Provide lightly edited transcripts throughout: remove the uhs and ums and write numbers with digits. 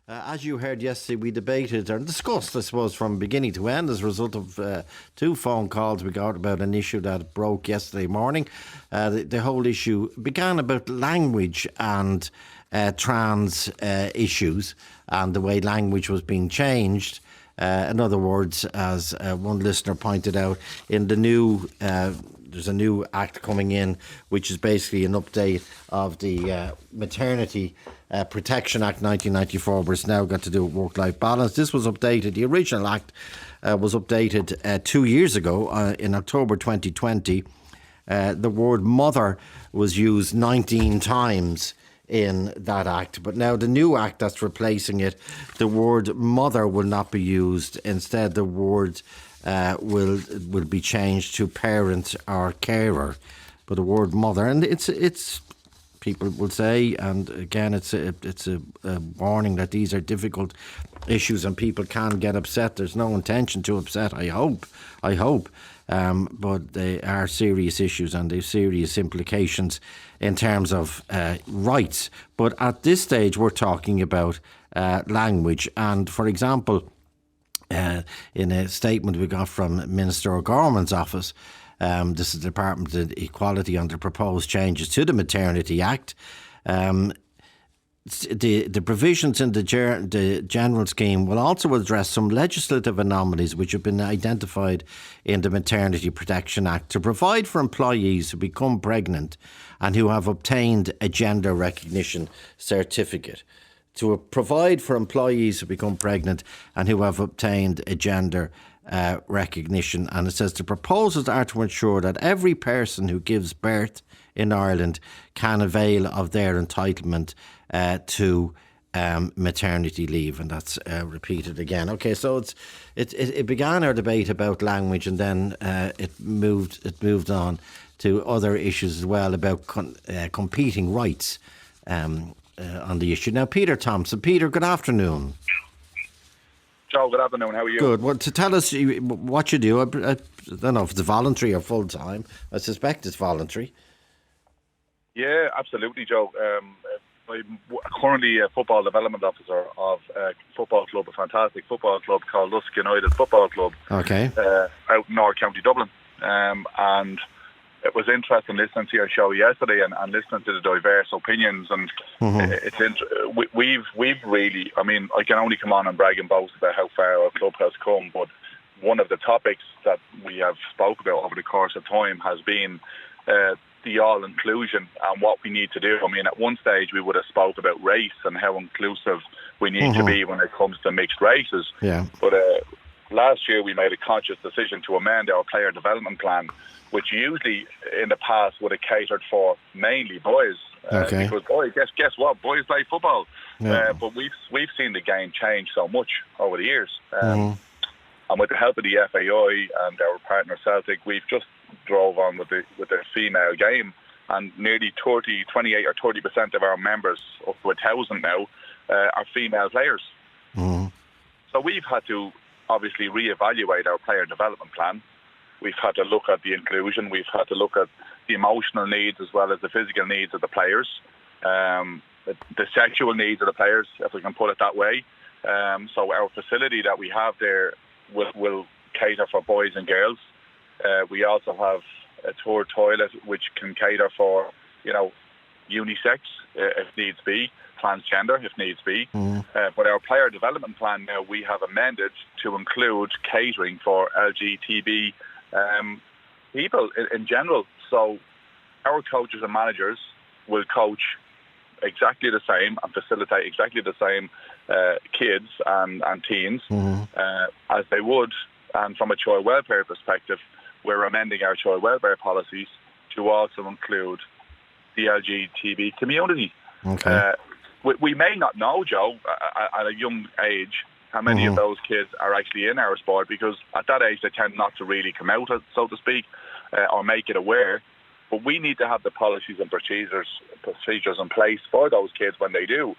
As you heard yesterday, we debated and discussed, I suppose, from beginning to end as a result of two phone calls we got about an issue that broke yesterday morning. The whole issue began about language and trans issues and the way language was being changed. In other words, as one listener pointed out, in the new there's a new act coming in, which is basically an update of the Maternity Protection Act 1994, where it's now got to do with work-life balance. This was updated. The original act was updated 2 years ago in October 2020. The word mother was used 19 times in that act, but now the new act that's replacing it, the word mother will not be used. Instead, the word will be changed to parent or carer. But the word mother, and it's people will say, and again, it's a warning that these are difficult issues and people can get upset. There's no intention to upset, I hope. But they are serious issues and they have serious implications in terms of rights. But at this stage, we're talking about language. And for example, in a statement we got from Minister O'Gorman's office, this is the Department of Equality on the proposed changes to the Maternity Act. The provisions in the general scheme will also address some legislative anomalies which have been identified in the Maternity Protection Act to provide for employees who become pregnant and who have obtained a gender recognition certificate. To provide for employees who become pregnant and who have obtained a gender recognition. And it says the proposals are to ensure that every person who gives birth in Ireland can avail of their entitlement to maternity leave, and that's repeated again. Okay, so it began our debate about language, and then it moved on to other issues as well about competing rights on the issue. Now, Peter Thompson. Peter, good afternoon. Joe, good afternoon. How are you? Good. Well, to tell us what you do, I don't know if it's voluntary or full time. I suspect it's voluntary. Yeah, absolutely, Joe. I'm currently a football development officer of a football club, a fantastic football club called Lusk United Football Club. Okay. Out in North County Dublin. And it was interesting listening to your show yesterday and listening to the diverse opinions. And we've really, I mean, I can only come on and brag and boast about how far our club has come. But one of the topics that we have spoke about over the course of time has been the all-inclusion and what we need to do. I mean, at one stage we would have spoke about race and how inclusive we need to be when it comes to mixed races. Yeah. But last year we made a conscious decision to amend our player development plan, which usually in the past would have catered for mainly boys. Okay. Because boys, guess what? Boys play football. Yeah. But we've seen the game change so much over the years. And with the help of the FAI and our partner Celtic, we've just drove on with the female game, and nearly 28 or 30% of our members, up to 1,000 now, are female players. So we've had to obviously reevaluate our player development plan. We've had to look at the inclusion. We've had to look at the emotional needs as well as the physical needs of the players, the sexual needs of the players, if we can put it that way. So our facility that we have there will cater for boys and girls. We also have a third toilet which can cater for, unisex if needs be, transgender if needs be. But our player development plan now we have amended to include catering for LGBT people in general. So our coaches and managers will coach exactly the same and facilitate exactly the same kids and teens as they would. And from a child welfare perspective, we're amending our child welfare policies to also include the LGBT community. Okay. We may not know, Joe, at a young age, how many of those kids are actually in our sport, because at that age they tend not to really come out, so to speak, or make it aware. But we need to have the policies and procedures in place for those kids when they do.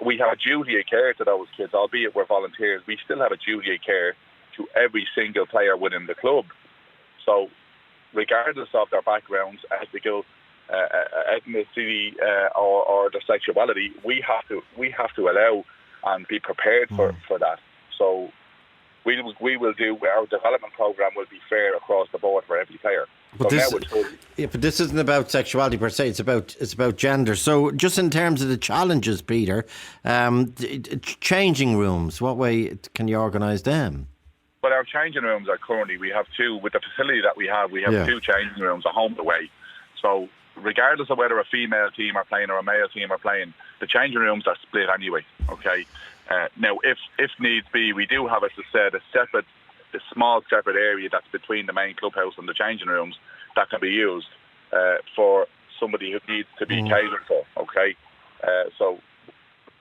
We have a duty of care to those kids, albeit we're volunteers. We still have a duty of care to every single player within the club. So regardless of their backgrounds, ethical, ethnicity or their sexuality, we have to allow and be prepared for that. So we will do, our development program will be fair across the board for every player. But so but this isn't about sexuality per se. It's about gender. So just in terms of the challenges, Peter, changing rooms. What way can you organise them? Well, our changing rooms are currently, we have two, with the facility that we have two changing rooms, a home and away. So regardless of whether a female team are playing or a male team are playing, the changing rooms are split anyway, okay? Now, if needs be, we do have, as I said, a small separate area that's between the main clubhouse and the changing rooms that can be used for somebody who needs to be catered for, okay? So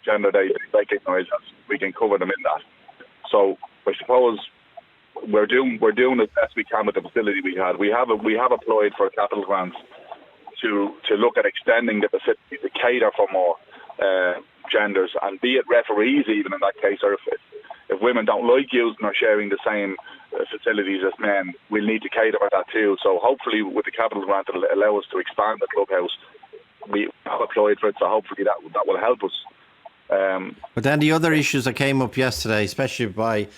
gender, they recognise us. We can cover them in that. So I suppose we're doing as best we can with the facility we had. We have applied for capital grants to look at extending the facility to cater for more genders, and be it referees even in that case, or if women don't like using or sharing the same facilities as men, we'll need to cater for that too. So hopefully with the capital grant, it'll allow us to expand the clubhouse. We have applied for it, so hopefully that will help us. But then the other issues that came up yesterday, especially by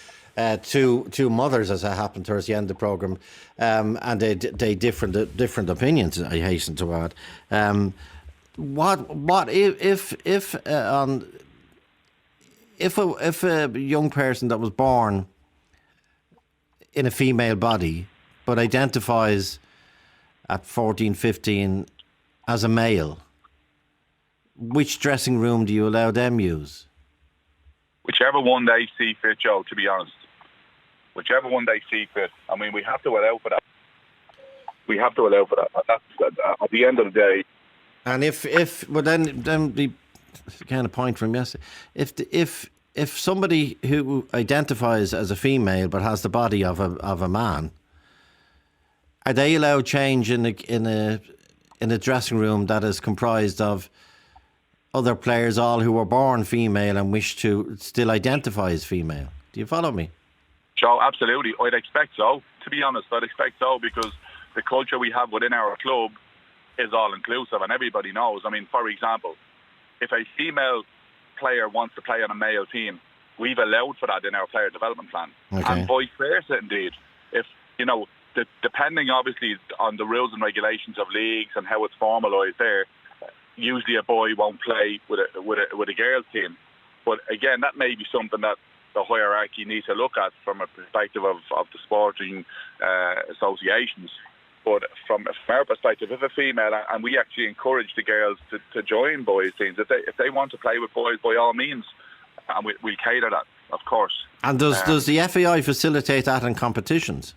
two mothers, as it happened towards the end of the programme, and they different opinions, I hasten to add. What if a young person that was born in a female body but identifies at 14, 15 as a male, which dressing room do you allow them use? Whichever one they see fit, Joe, to be honest. Whichever one they see fit. I mean, we have to allow for that. That's at the end of the day. And then the kind of point from yesterday, if somebody who identifies as a female but has the body of a man, are they allowed change in a dressing room that is comprised of other players, all who were born female and wish to still identify as female? Do you follow me? Joe, absolutely. I'd expect so. To be honest, I'd expect so, because the culture we have within our club is all-inclusive, and everybody knows. I mean, for example, if a female player wants to play on a male team, we've allowed for that in our player development plan. Okay. And vice versa, indeed. If, depending obviously on the rules and regulations of leagues and how it's formalised there, usually a boy won't play with a girls team. But again, that may be something that the hierarchy needs to look at from a perspective of the sporting associations. But from our perspective, if a female, and we actually encourage the girls to join boys teams, if they want to play with boys, by all means, and we'll cater that, of course. And does the FAI facilitate that in competitions?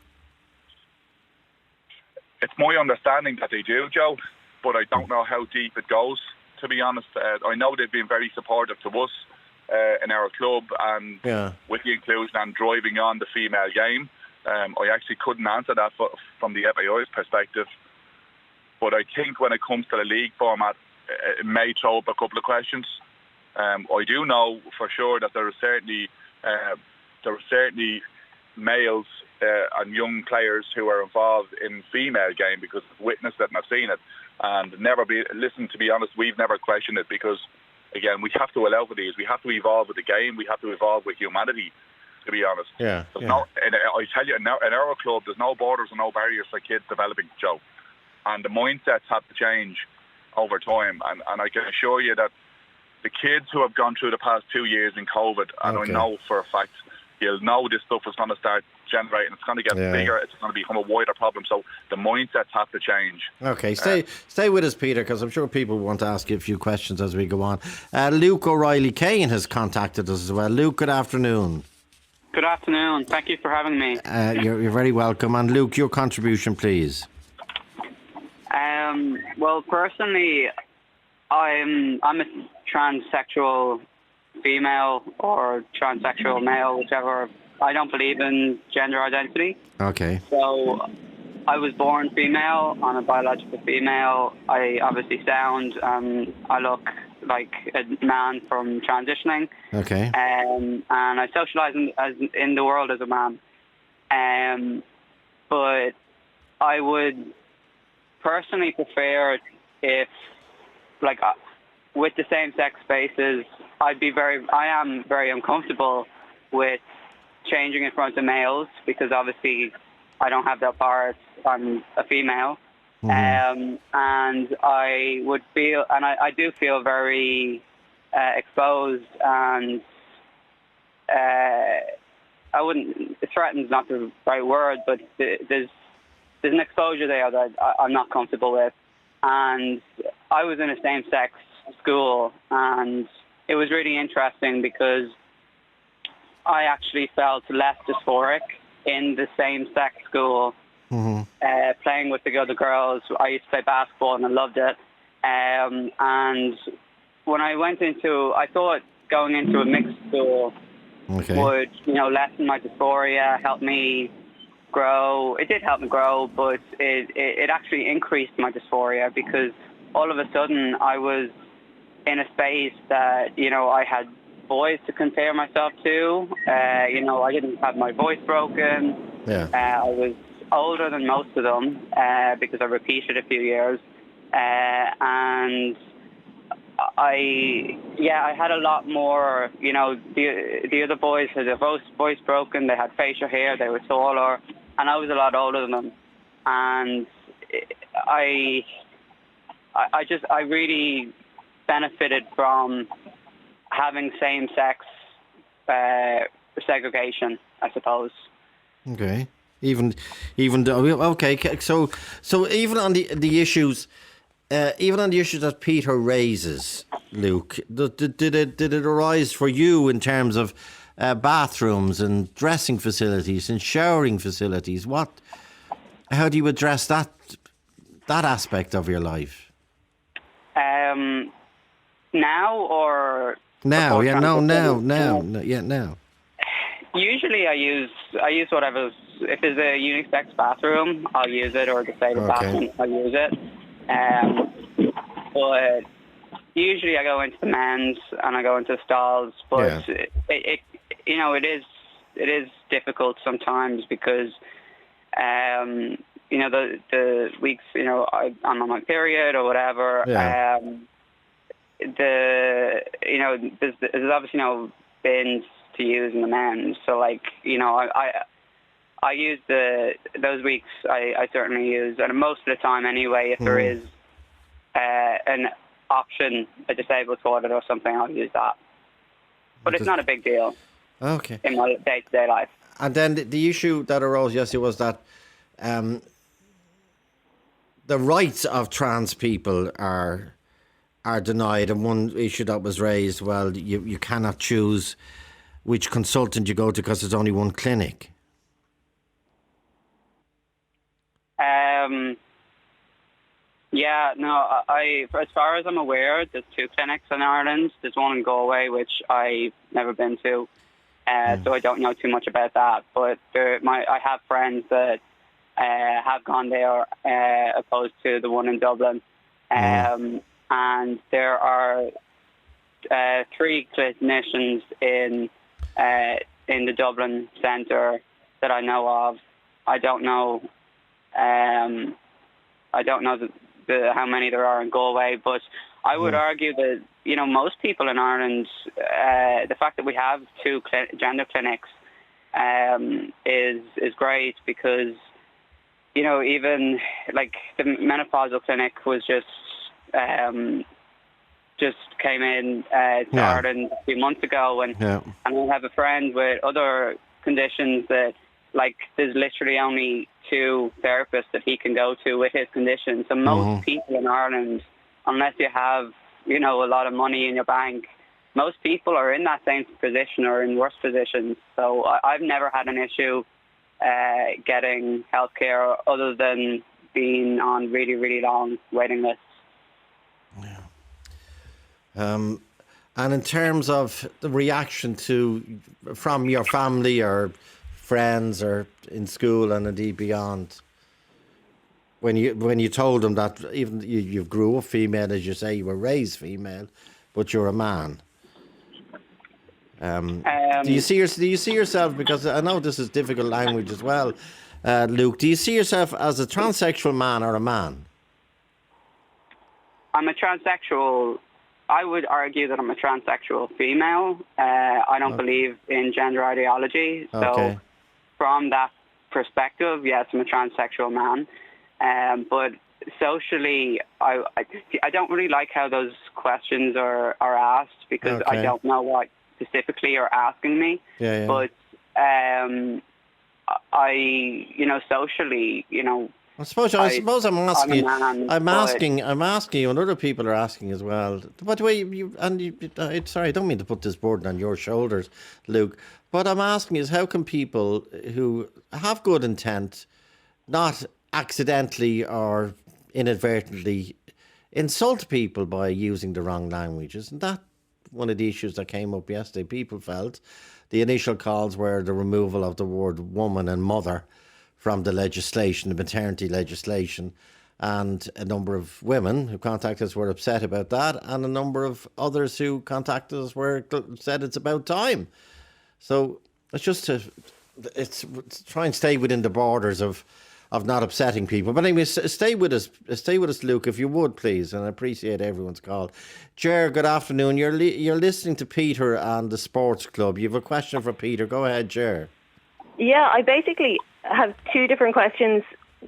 It's my understanding that they do, Joe, but I don't know how deep it goes, to be honest. I know they've been very supportive to us in our club, and with the inclusion and driving on the female game. I actually couldn't answer that from the FAI's perspective, but I think when it comes to the league format, it may throw up a couple of questions. I do know for sure that there are certainly males and young players who are involved in female game because I've witnessed it and I've seen it, and to be honest, we've never questioned it, because again, we have to allow for these. We have to evolve with the game. We have to evolve with humanity, to be honest. I tell you, in our club, there's no borders and no barriers for kids developing, Joe. And the mindsets have to change over time. And I can assure you that the kids who have gone through the past 2 years in COVID, and I know for a fact, you'll know this stuff is going to start generating. It's going to get bigger. It's going to become a wider problem. So the mindsets have to change. Okay, stay with us, Peter, because I'm sure people want to ask you a few questions as we go on. Luke O'Reilly Kane has contacted us as well. Luke, good afternoon. Good afternoon. Thank you for having me. You're very welcome. And Luke, your contribution, please. Well, personally, I'm a transsexual female or transsexual male, whichever. I don't believe in gender identity. Okay. So I was born female. I'm a biological female. I obviously sound, I look like a man from transitioning. Okay. And I socialise in the world as a man. But I would personally prefer if, with the same-sex spaces, I am very uncomfortable with changing in front of males because obviously I don't have that power. I'm a female. And I would feel, and I do feel very exposed, and I wouldn't, threatened is not the right word, but there's an exposure there that I'm not comfortable with. And I was in a same-sex school, and it was really interesting because I actually felt less dysphoric in the same-sex school, playing with the other girls. I used to play basketball, and I loved it. And when I thought going into a mixed school would, lessen my dysphoria, help me grow. It did help me grow, but it actually increased my dysphoria because all of a sudden I was in a space that, I had boys to compare myself to. I didn't have my voice broken. Yeah. I was older than most of them because I repeated a few years. And I had a lot more, the other boys had their voice broken, they had facial hair, they were taller, and I was a lot older than them. And I really benefited from having same-sex segregation, I suppose. Okay. Even though, okay, so even on the issues, that Peter raises, Luke, did it arise for you in terms of bathrooms and dressing facilities and showering facilities? How do you address that aspect of your life? Now or now? Yeah, no, now. Now. Usually I use whatever's, if there's a unisex bathroom, I'll use it, or a disabled bathroom, I'll use it. But usually I go into the men's and I go into the stalls, but it is difficult sometimes because the weeks, I'm on my period or whatever. Yeah. There's obviously no bins to use in the men's, so I use those weeks. I certainly use, and most of the time anyway, if there is an option, a disabled toilet or something, I'll use that. But it's not a big deal. Okay. In my day-to-day life. And then the issue that arose yesterday was that the rights of trans people are denied, and one issue that was raised, well, you cannot choose which consultant you go to because there's only one clinic. As far as I'm aware, there's 2 clinics in Ireland. There's one in Galway, which I've never been to, so I don't know too much about that. But I have friends that have gone there, opposed to the one in Dublin. And there are 3 clinicians in the Dublin centre that I know of. I don't know how many there are in Galway, but I would argue that most people in Ireland, the fact that we have 2 gender clinics is great because even like the menopausal clinic was just came in to Ireland a few months ago, and I have a friend with other conditions that, like, there's literally only 2 therapists that he can go to with his condition. So most people in Ireland, unless you have, a lot of money in your bank, most people are in that same position or in worse positions. So I've never had an issue getting healthcare other than being on really, really long waiting lists. Yeah. And in terms of the reaction from your family or friends or in school and indeed beyond, when you told them that even you grew up female, as you say, you were raised female, but you're a man. Do you see yourself, because I know this is difficult language as well, Luke, do you see yourself as a transsexual man or a man? I'm a transsexual I would argue that I'm a transsexual female. I don't believe in gender ideology. So from that perspective, yes, I'm a transsexual man. But socially, I don't really like how those questions are asked, because I don't know what specifically you're asking me. But socially, I suppose I'm asking. I'm asking you, and other people are asking as well. But sorry, I don't mean to put this burden on your shoulders, Luke. But I'm asking is, how can people who have good intent not accidentally or inadvertently insult people by using the wrong language? Isn't that one of the issues that came up yesterday? People felt the initial calls were the removal of the word woman and mother from the legislation, the maternity legislation, and a number of women who contacted us were upset about that, and a number of others who contacted us said it's about time. So it's just it's try and stay within the borders of not upsetting people. But anyway, stay with us, Luke, if you would, please, and I appreciate everyone's call. Ger, good afternoon. You're listening to Peter and the Sports Club. You have a question for Peter. Go ahead, Ger. Yeah, I basically have two different questions.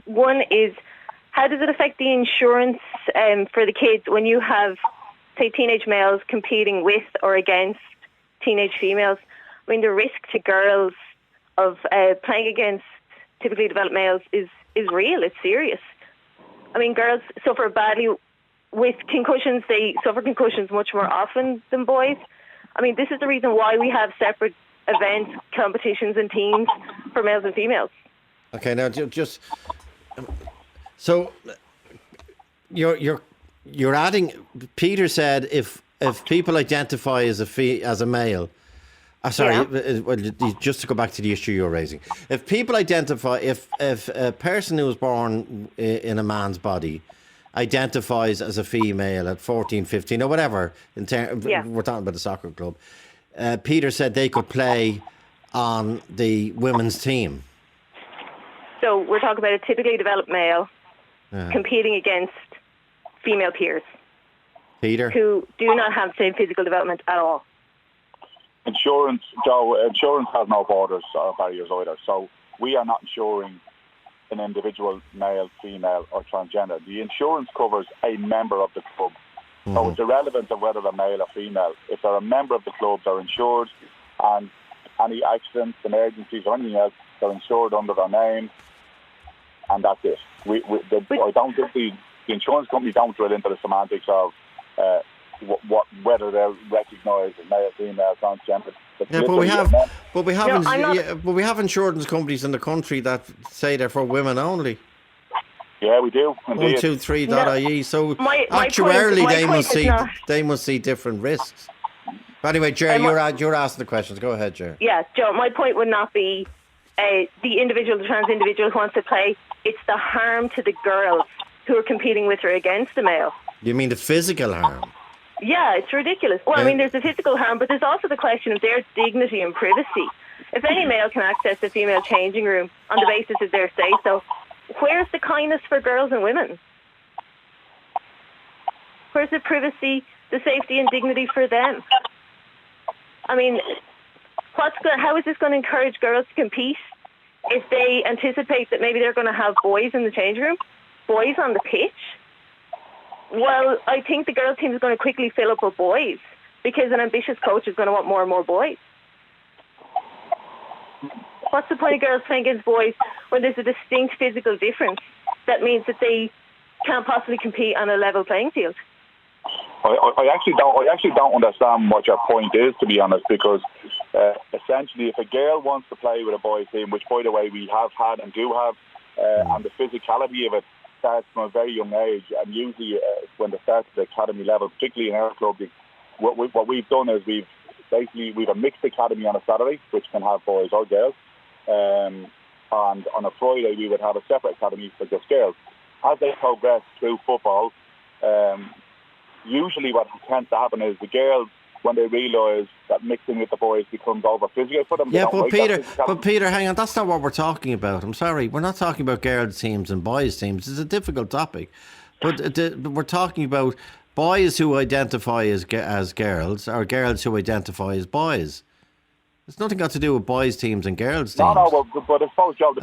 One is, how does it affect the insurance for the kids when you have, say, teenage males competing with or against teenage females? I mean, the risk to girls of playing against typically developed males is real. It's serious. I mean, girls suffer badly with concussions. They suffer concussions much more often than boys. I mean, this is the reason why we have separate events, competitions and teams for males and females. Okay, now just so you're adding. Peter said if people identify as a male. Just to go back to the issue you're raising, if people identify, if a person who was born in a man's body identifies as a female at 14, 15 or whatever, we're talking about the soccer club. Peter said they could play on the women's team. So we're talking about a typically developed male competing against female peers. Peter? Who do not have the same physical development at all. Insurance has no borders or barriers either. So we are not insuring an individual, male, female or transgender. The insurance covers a member of the club. So it's irrelevant of whether they're male or female. If they're a member of the club, they're insured, and any accidents, emergencies or anything else, they're insured under their name, and that's it. I don't think the insurance company don't drill into the semantics of whether they're recognised as male, female, transgender. But we have insurance companies in the country that say they're for women only. Yeah, we do. 123.ie. So actuarially, they must see different risks. But anyway, Jerry, you're asking the questions. Go ahead, Jerry. Yeah, Joe. My point would not be the trans individual who wants to play. It's the harm to the girls who are competing with or against the male. You mean the physical harm? Yeah, it's ridiculous. Well, I mean, there's the physical harm, but there's also the question of their dignity and privacy. If any male can access the female changing room on the basis of their say-so, where's the kindness for girls and women? Where's the privacy, the safety and dignity for them? I mean, how is this going to encourage girls to compete if they anticipate that maybe they're going to have boys in the change room, boys on the pitch? Well, I think the girls' team is going to quickly fill up with boys because an ambitious coach is going to want more and more boys. What's the point of girls playing against boys when there's a distinct physical difference that means that they can't possibly compete on a level playing field? I actually don't understand what your point is, to be honest, because essentially if a girl wants to play with a boys' team, which by the way we have had and do have, and the physicality of it starts from a very young age, and usually when they start at the academy level, particularly in our club, what we've done is we've a mixed academy on a Saturday, which can have boys or girls, and on a Friday we would have a separate academy for just girls. As they progress through football, usually what tends to happen is the girls, when they realise that mixing with the boys becomes over physical for them. Yeah, but Peter, hang on, that's not what we're talking about. I'm sorry, we're not talking about girls' teams and boys' teams. It's a difficult topic, but we're talking about boys who identify as girls or girls who identify as boys. It's nothing got to do with boys' teams and girls' teams. No, but I suppose, Joe,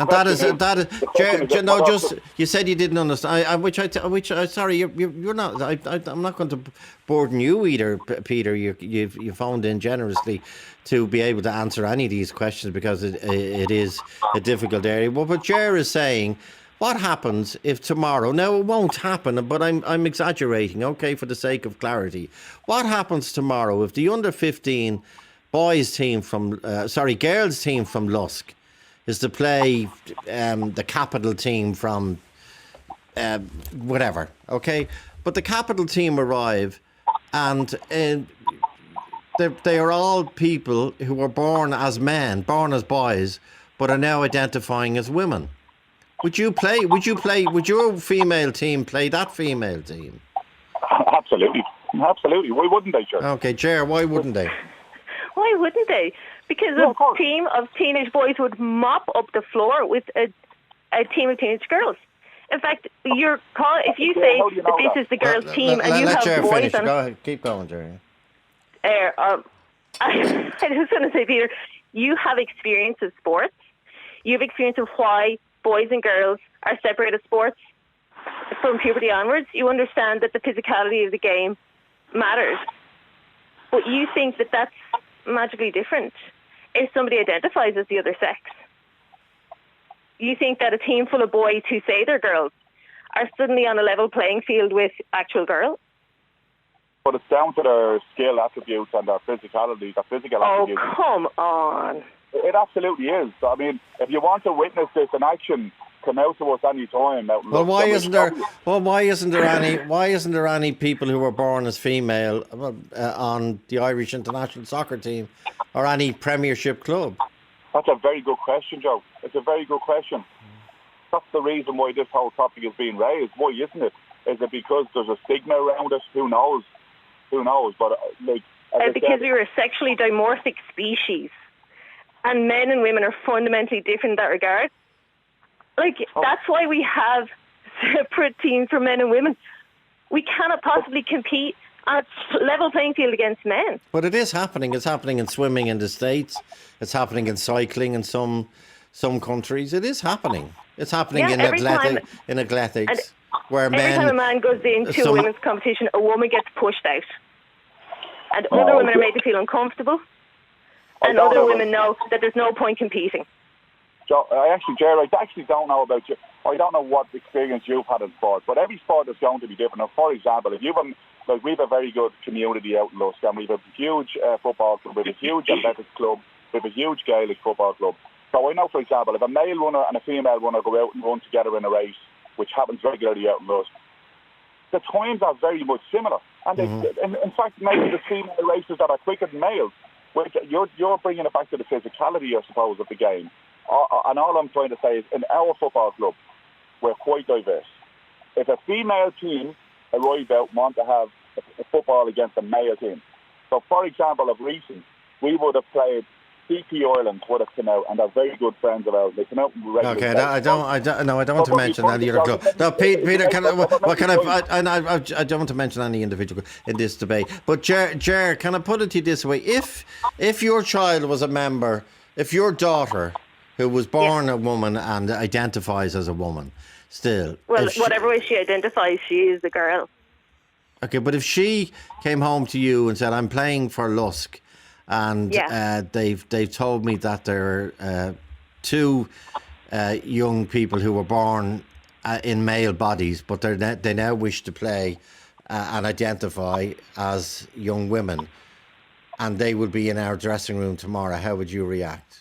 you said you didn't understand. Sorry, you're not. I'm not going to burden you either, Peter. You phoned in generously to be able to answer any of these questions because it is a difficult area. Well, but Ger is saying, what happens if tomorrow? Now it won't happen, but I'm exaggerating. Okay, for the sake of clarity, what happens tomorrow if the under-15 girls team from Lusk is to play the capital team from whatever, okay? But the capital team arrive and they are all people who were born as men, born as boys, but are now identifying as women. Would your female team play that female team? Absolutely. Why wouldn't they, sure? Okay, Ger, why wouldn't they? Why wouldn't they? Because a team of teenage boys would mop up the floor with a team of teenage girls. In fact, if you say that this is the girls' team and you have boys... Go ahead. Keep going, Jerry. I just want to say, Peter, you have experience of sports. You have experience of why boys and girls are separated sports from puberty onwards. You understand that the physicality of the game matters. But you think that that's magically different if somebody identifies as the other sex. You think that a team full of boys who say they're girls are suddenly on a level playing field with actual girls? But it's down to their skill attributes and their physicality, their physical attributes. Oh, come on. It absolutely is. I mean, if you want to witness this in action, come out to us any time. Why isn't there any people who were born as female on the Irish international soccer team or any Premiership club? That's a very good question, Joe. It's a very good question. That's the reason why this whole topic is being raised. Why isn't it? Is it because there's a stigma around it? Who knows? But because we were a sexually dimorphic species, and men and women are fundamentally different in that regard. That's why we have separate teams for men and women. We cannot possibly compete on a level playing field against men. But it is happening. It's happening in swimming in the States. It's happening in cycling in some countries. It is happening. It's happening in athletics, where men... Every time a man goes into a women's competition, a woman gets pushed out. And other women are made to feel uncomfortable. And other women know that there's no point competing. Joe, I actually don't know about you. I don't know what experience you've had in sport, but every sport is going to be different. Now, for example, if you've we have a very good community out in Lusk, and we have a huge football club, we have a huge athletics club, we have a huge Gaelic football club. So I know, for example, if a male runner and a female runner go out and run together in a race, which happens regularly out in Lusk, the times are very much similar. And in fact, maybe the female races that are quicker than males, which you're bringing it back to the physicality, I suppose, of the game. And all I'm trying to say is, in our football club, we're quite diverse. If a female team arrive out and want to have a football against a male team, so for example, of recent, we would have played CP Ireland would have come out, and they're very good friends of ours. They come out regularly. Okay, I don't want to mention any other club. No, Peter, I don't want to mention any individual in this debate. But Ger, can I put it to you this way? If your child was a member, if your daughter, who was born a woman and identifies as a woman, still. Well, whatever way she identifies, she is a girl. Okay, but if she came home to you and said, "I'm playing for Lusk," and they've told me that there are two young people who were born in male bodies, but they now wish to play and identify as young women, and they will be in our dressing room tomorrow, how would you react?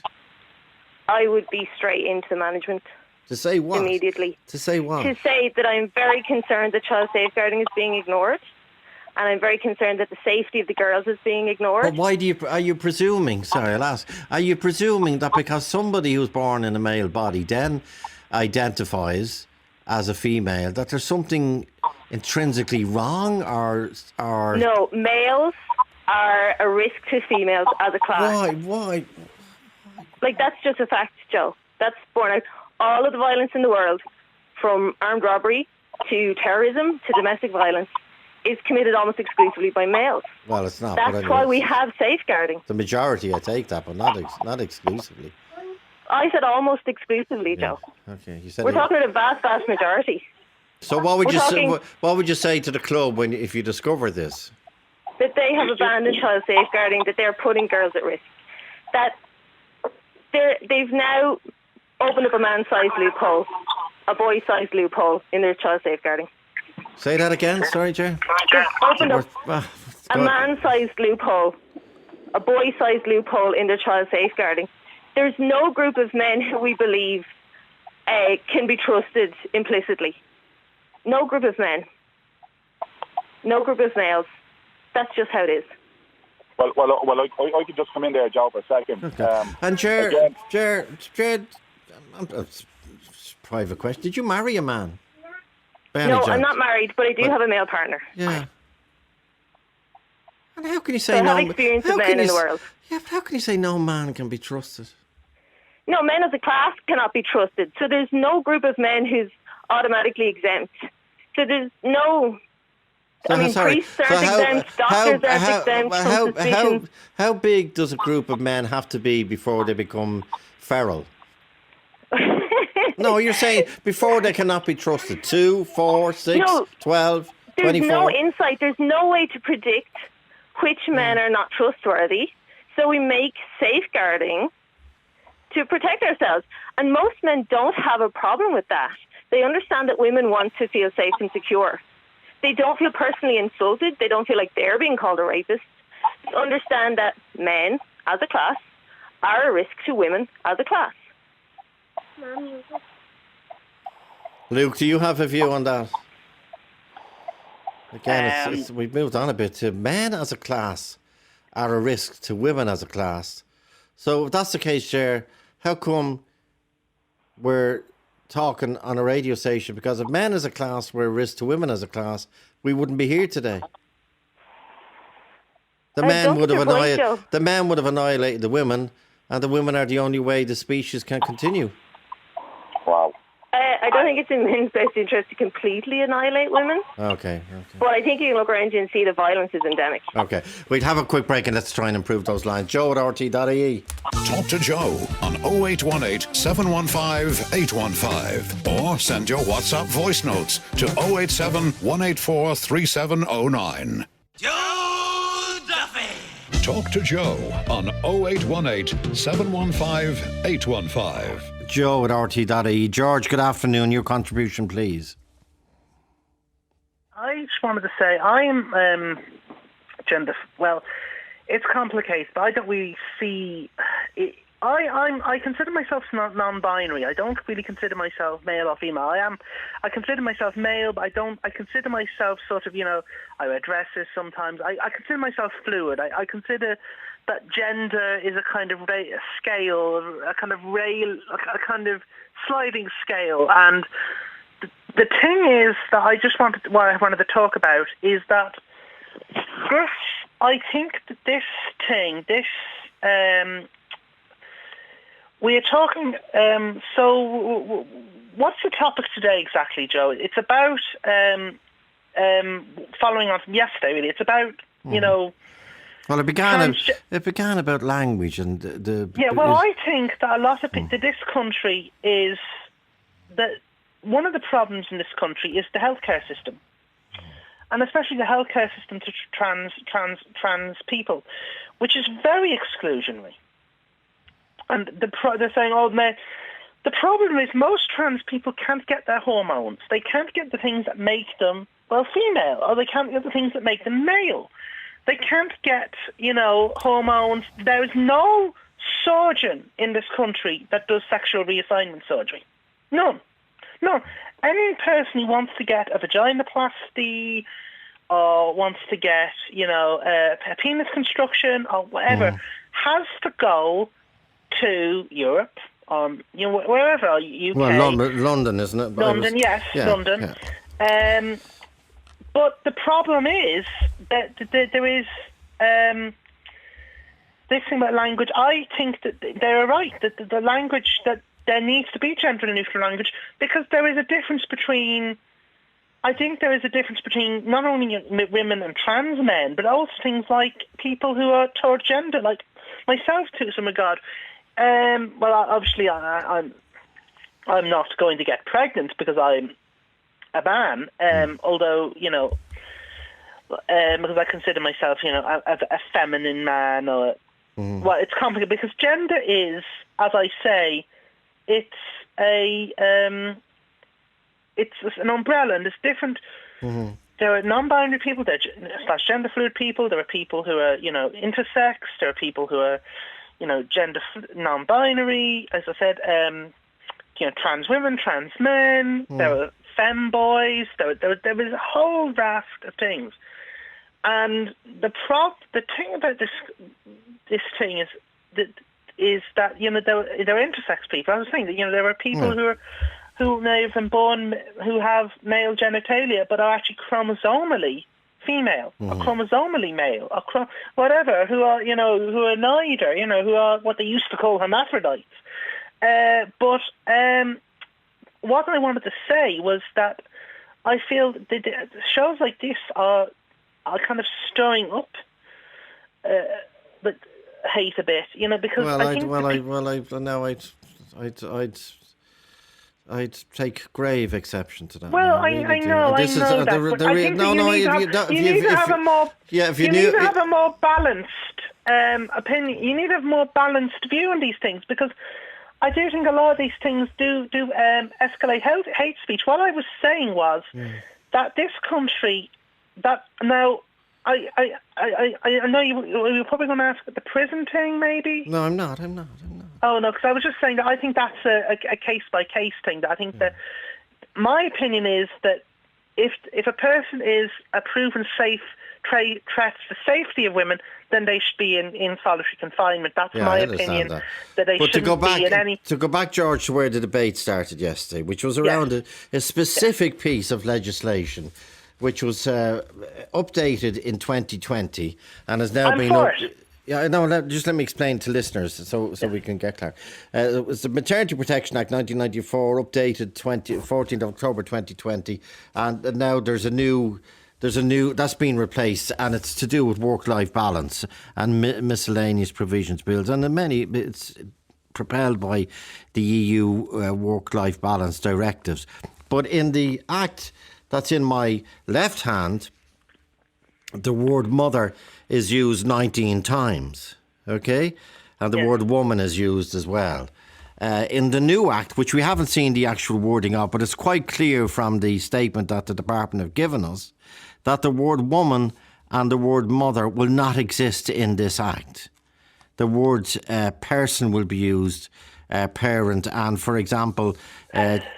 I would be straight into management. To say what? Immediately. To say what? To say that I'm very concerned that child safeguarding is being ignored, and I'm very concerned that the safety of the girls is being ignored. But why are you presuming, sorry, I'll ask, are you presuming that because somebody who's born in a male body then identifies as a female, that there's something intrinsically wrong, or... No, males are a risk to females as a class. Why? Like, that's just a fact, Joe. That's borne out. All of the violence in the world, from armed robbery to terrorism to domestic violence, is committed almost exclusively by males. Well, it's not. That's why we have safeguarding. The majority, I take that, but not exclusively. I said almost exclusively, Joe. Okay, you said we're talking about a vast majority. So what would you say to the club if you discover this? That they have abandoned child safeguarding, that they're putting girls at risk. That they've now opened up a man-sized loophole, a boy-sized loophole in their child safeguarding. Say that again, sorry, Jay. They've opened up a man-sized loophole, a boy-sized loophole in their child safeguarding. There's no group of men who we believe can be trusted implicitly. No group of men. No group of males. That's just how it is. Well, I could just come in there, Joe, for a second. Okay. And Jared, private question. Did you marry a man? No, I'm not married, but I do have a male partner. Yeah. And how can you say I have experience with men in the world. Yeah, but how can you say no man can be trusted? No, men as a class cannot be trusted. So there's no group of men who's automatically exempt. So there's no... priests aren't exempt, doctors aren't exempt from suspicion. How big does a group of men have to be before they become feral? No, you're saying before they cannot be trusted. 2, 4, 6, 12, 24? There's no insight. There's no way to predict which men are not trustworthy. So we make safeguarding to protect ourselves. And most men don't have a problem with that. They understand that women want to feel safe and secure. They don't feel personally insulted. They don't feel like they're being called a rapist. They understand that men, as a class, are a risk to women as a class. Luke, do you have a view on that? Again, we've moved on a bit to men as a class are a risk to women as a class. So if that's the case, Cher, how come we're talking on a radio station? Because if men as a class were a risk to women as a class, we wouldn't be here today. The men would have annihilated the women, and the women are the only way the species can continue. Wow. I don't think it's in men's best interest to completely annihilate women. Okay. But I think you can look around you and see the violence is endemic. Okay. We'll have a quick break and let's try and improve those lines. Joe at RT.ie. Talk to Joe on 0818 715 815 or send your WhatsApp voice notes to 087 184 3709. Joe Duffy! Talk to Joe on 0818 715 815. Joe at RT.ie. George, good afternoon. Your contribution, please. I just wanted to say I'm gender. Well, it's complicated, but I don't really see. I consider myself non-binary. I don't really consider myself male or female. I consider myself male, but I consider myself sort of, I wear dresses sometimes. I consider myself fluid. I consider that gender is a kind of scale, a kind of sliding scale. And the thing is that I wanted to talk about is that I think that we are talking. So, what's the topic today exactly, Joe? It's about following on from yesterday. Really, it's about Well, it began about language and the. Yeah, well, I think that a lot of this country is that one of the problems in this country is the healthcare system, and especially the healthcare system to trans people, which is very exclusionary. And they're saying, the problem is most trans people can't get their hormones. They can't get the things that make them female, or they can't get the things that make them male. They can't get, hormones. There is no surgeon in this country that does sexual reassignment surgery. None. Any person who wants to get a vaginoplasty or wants to get, a penis construction or whatever has to go to Europe, wherever, UK. Well, London, isn't it? London, yes, yeah, London. Yeah. But the problem is that there is this thing about language. I think that they're right, that the language, that there needs to be gender-neutral language, because there is a difference between I think there is a difference between not only women and trans men, but also things like people who are third gender, like myself to some regard. Well, obviously, I'm not going to get pregnant because I'm a man. Although, you know, because I consider myself, you know, a feminine man, or well, it's complicated because gender is, as I say, it's an umbrella, and it's different. There are non-binary people, there are gender fluid people, there are people who are, you know, intersex, there are people who are, you know, gender non-binary, as I said, you know, trans women, trans men, there are femboys, there is a whole raft of things. And the thing about this thing is that, you know, there are intersex people. I was saying that, you know, there are people who may have been born who have male genitalia but are actually chromosomally female or chromosomally male or whatever, who are, you know, who are neither, you know, who are what they used to call hermaphrodites. But what I wanted to say was that I feel that shows like this are kind of stirring up the hate a bit, you know, because I'd take grave exception to that. Well, I know that. But I think you need to have a more balanced opinion. You need to have a more balanced view on these things, because I do think a lot of these things do escalate hate speech. What I was saying was that this country, that now, I know you're probably going to ask about the prison thing, maybe? No, I'm not. Oh, no, because I was just saying that I think that's a case-by-case thing. That I think that my opinion is that if a person is a proven threat to the safety of women, then they should be in solitary confinement. That's my opinion. That they shouldn't be in any... To go back, George, to where the debate started yesterday, which was around a specific piece of legislation which was updated in 2020 and has now been... Yeah, no, just let me explain to listeners so we can get clear. It was the Maternity Protection Act 1994, updated 14th of October 2020, and now there's a new that's been replaced, and it's to do with work-life balance and miscellaneous provisions bills, and it's propelled by the EU work-life balance directives. But in the act that's in my left hand, the word mother is used 19 times, okay? And the word woman is used as well. In the new act, which we haven't seen the actual wording of, but it's quite clear from the statement that the department have given us, that the word woman and the word mother will not exist in this act. The words person will be used, parent, and, for example,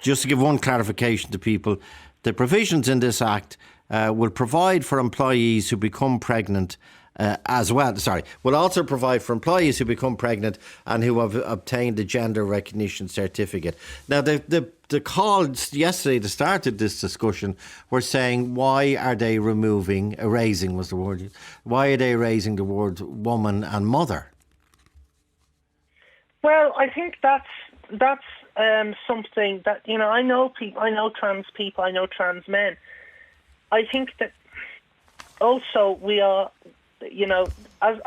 just to give one clarification to people, the provisions in this act will provide for employees who become pregnant will also provide for employees who become pregnant and who have obtained the gender recognition certificate. Now, the calls yesterday that started this discussion were saying, why are they erasing was the word, why are they erasing the word woman and mother? Well, I think that's something that, you know, I know trans people, I know trans men. I think that also we are, you know, as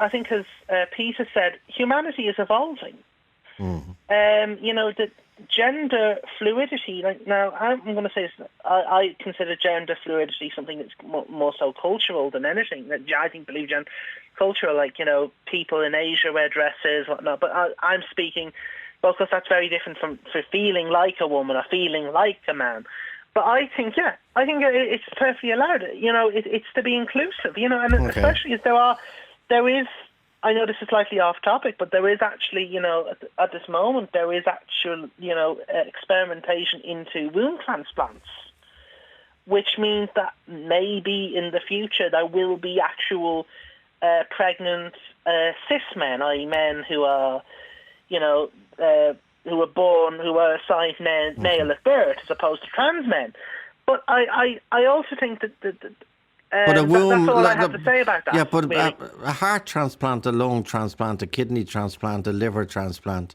Peter said, humanity is evolving. You know, the gender fluidity, like, now I'm going to say this, I consider gender fluidity something that's more so cultural than anything. I believe gender cultural, like, you know, people in Asia wear dresses, whatnot, but I'm speaking, well, because that's very different from feeling like a woman or feeling like a man. But I think it's perfectly allowed. You know, it's to be inclusive. You know, and especially as there is. I know this is slightly off topic, but there is actually, you know, at this moment there is actual, you know, experimentation into womb transplants, which means that maybe in the future there will be actual pregnant cis men, i.e., men who are, you know. Who are assigned male at birth as opposed to trans men. But I also think that but a womb, that's all I have to say about that. Yeah, but really. a heart transplant, a lung transplant, a kidney transplant, a liver transplant,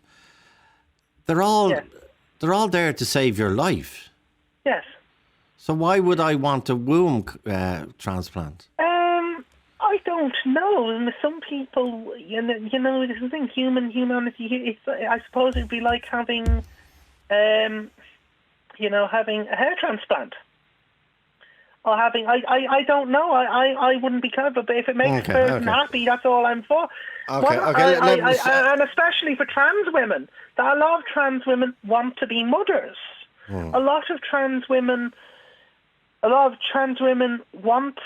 they're all there to save your life. Yes. So why would I want a womb transplant? I don't know. And some people, you know, this is the thing. Humanity. I suppose it'd be like having, having a hair transplant. Or having, I don't know. I wouldn't be clever, but if it makes a person happy, that's all I'm for. And especially for trans women, that a lot of trans women want to be mothers. A lot of trans women want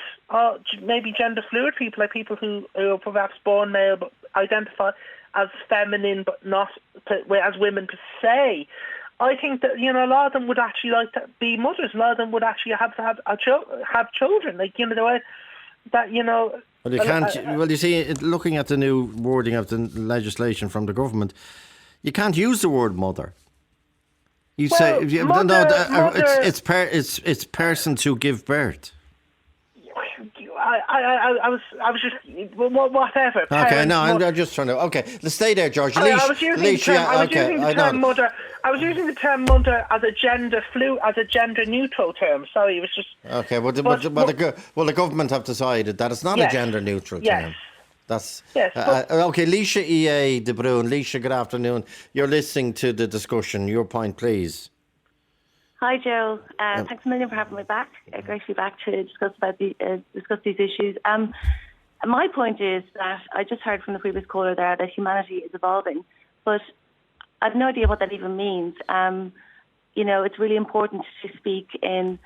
maybe gender fluid people, like people who are perhaps born male but identify as feminine, but not as women per se. I think that, you know, a lot of them would actually like to be mothers. A lot of them would actually have to have children. Like, you know, the way that, you know. Well, you can't. Well, you see, looking at the new wording of the legislation from the government, you can't use the word mother. You say it's persons who give birth. I was just whatever. Okay, no, I'm just trying to. Okay, let's stay there, George. I was using the term mother. I was using the term mother as a gender neutral term. Sorry, it was just. Okay, well, the government have decided that it's not a gender neutral term. That's okay. Leisha EA De Bruyne. Leisha, good afternoon. You're listening to the discussion. Your point, please. Hi, Joe. Thanks a million for having me back. Great to be back to discuss these issues. My point is that I just heard from the previous caller there that humanity is evolving, but I have no idea what that even means. You know, it's really important to speak in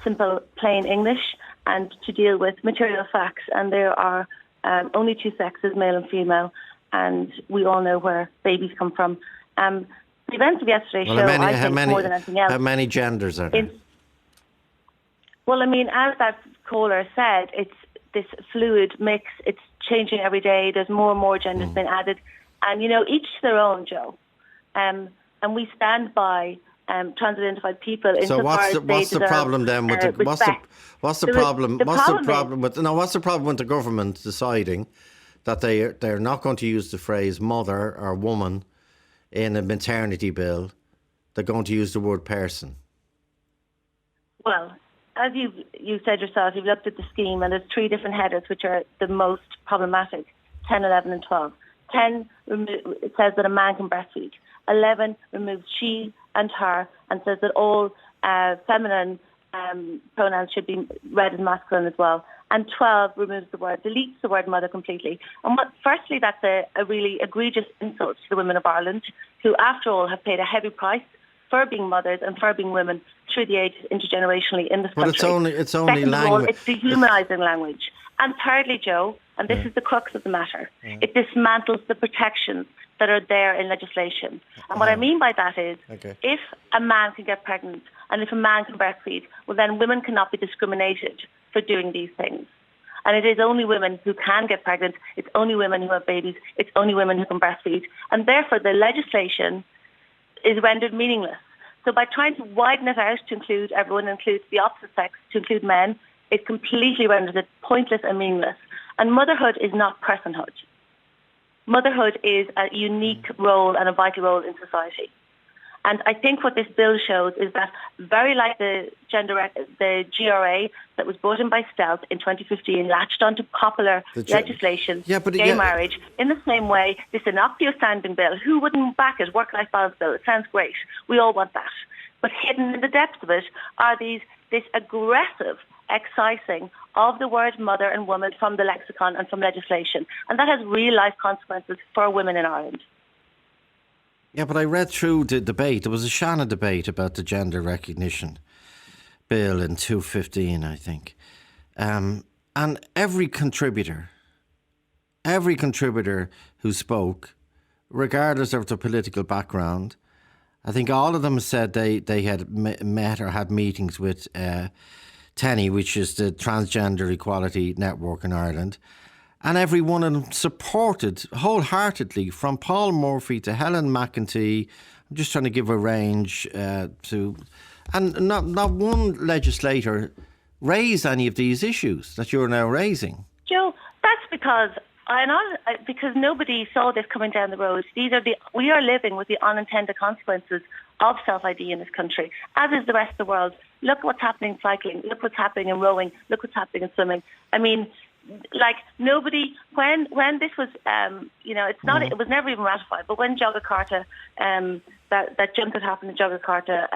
simple, plain English and to deal with material facts. And there are only two sexes, male and female, and we all know where babies come from. The events of yesterday show, I think, more than anything else. How many genders are there? Well, I mean, as that caller said, it's this fluid mix. It's changing every day. There's more and more genders being added. And, you know, each to their own, Joe. And we stand by trans-identified people. So what's the problem then with what's the problem with the government deciding that they're not going to use the phrase mother or woman in a maternity bill? They're going to use the word person. Well, as you said yourself, you've looked at the scheme and there's three different headers which are the most problematic, 10, 11 and 12. 10, it says that a man can breastfeed. 11 removes she and her and says that all feminine pronouns should be read as masculine as well. And 12 deletes the word mother completely. And firstly, that's a really egregious insult to the women of Ireland, who, after all, have paid a heavy price for being mothers and for being women through the ages intergenerationally in this country. But it's only Second language. of all, it's dehumanising language. And thirdly, Joe, and this is the crux of the matter, it dismantles the protections that are there in legislation. And what I mean by that is, if a man can get pregnant and if a man can breastfeed, well, then women cannot be discriminated for doing these things. And it is only women who can get pregnant. It's only women who have babies. It's only women who can breastfeed. And therefore, the legislation is rendered meaningless. So by trying to widen it out to include everyone, includes the opposite sex, to include men, it completely renders it pointless and meaningless. And motherhood is not personhood. Motherhood is a unique role and a vital role in society. And I think what this bill shows is that, very like the GRA that was brought in by stealth in 2015, latched onto popular legislation, gay marriage, in the same way, this innocuous sounding bill, who wouldn't back it, work-life balance bill? It sounds great. We all want that. But hidden in the depths of it are this aggressive excising of the word mother and woman from the lexicon and from legislation. And that has real-life consequences for women in Ireland. Yeah, but I read through the debate. There was a Shanna debate about the gender recognition bill in 2015, I think. And every contributor who spoke, regardless of their political background, I think all of them said they had met or had meetings with TENI, which is the Transgender Equality Network in Ireland. And every one of them supported wholeheartedly, from Paul Murphy to Helen McEntee. I'm just trying to give a range to... And not one legislator raised any of these issues that you're now raising. Joe, that's because because nobody saw this coming down the road. We are living with the unintended consequences of self-ID in this country, as is the rest of the world. Look what's happening in cycling. Look what's happening in rowing. Look what's happening in swimming. I mean, like nobody, when this was, it's not, it was never even ratified, but when Jakarta, that junket happened in Jakarta,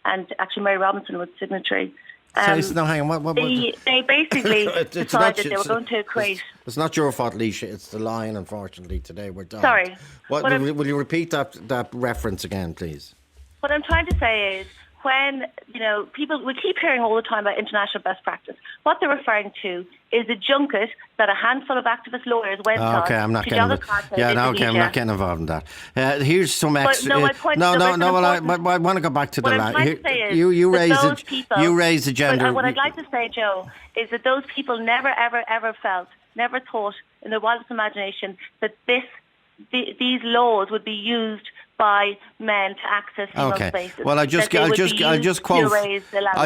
and actually Mary Robinson was signatory. So hang on. They basically decided they were going to create. It's not your fault, Leisha. It's the line, unfortunately. Today we're done. Sorry. Will you repeat that reference again, please? What I'm trying to say is, when, people, we keep hearing all the time about international best practice. What they're referring to is a junket that a handful of activist lawyers went on. Okay, I'm not getting I'm not getting involved in that. Here's some my point. I want to go back to the line. You raise the gender. What I'd like to say, Joe, is that those people never, ever, ever felt, never thought in their wildest imagination that these laws would be used by men to access female spaces. Well, I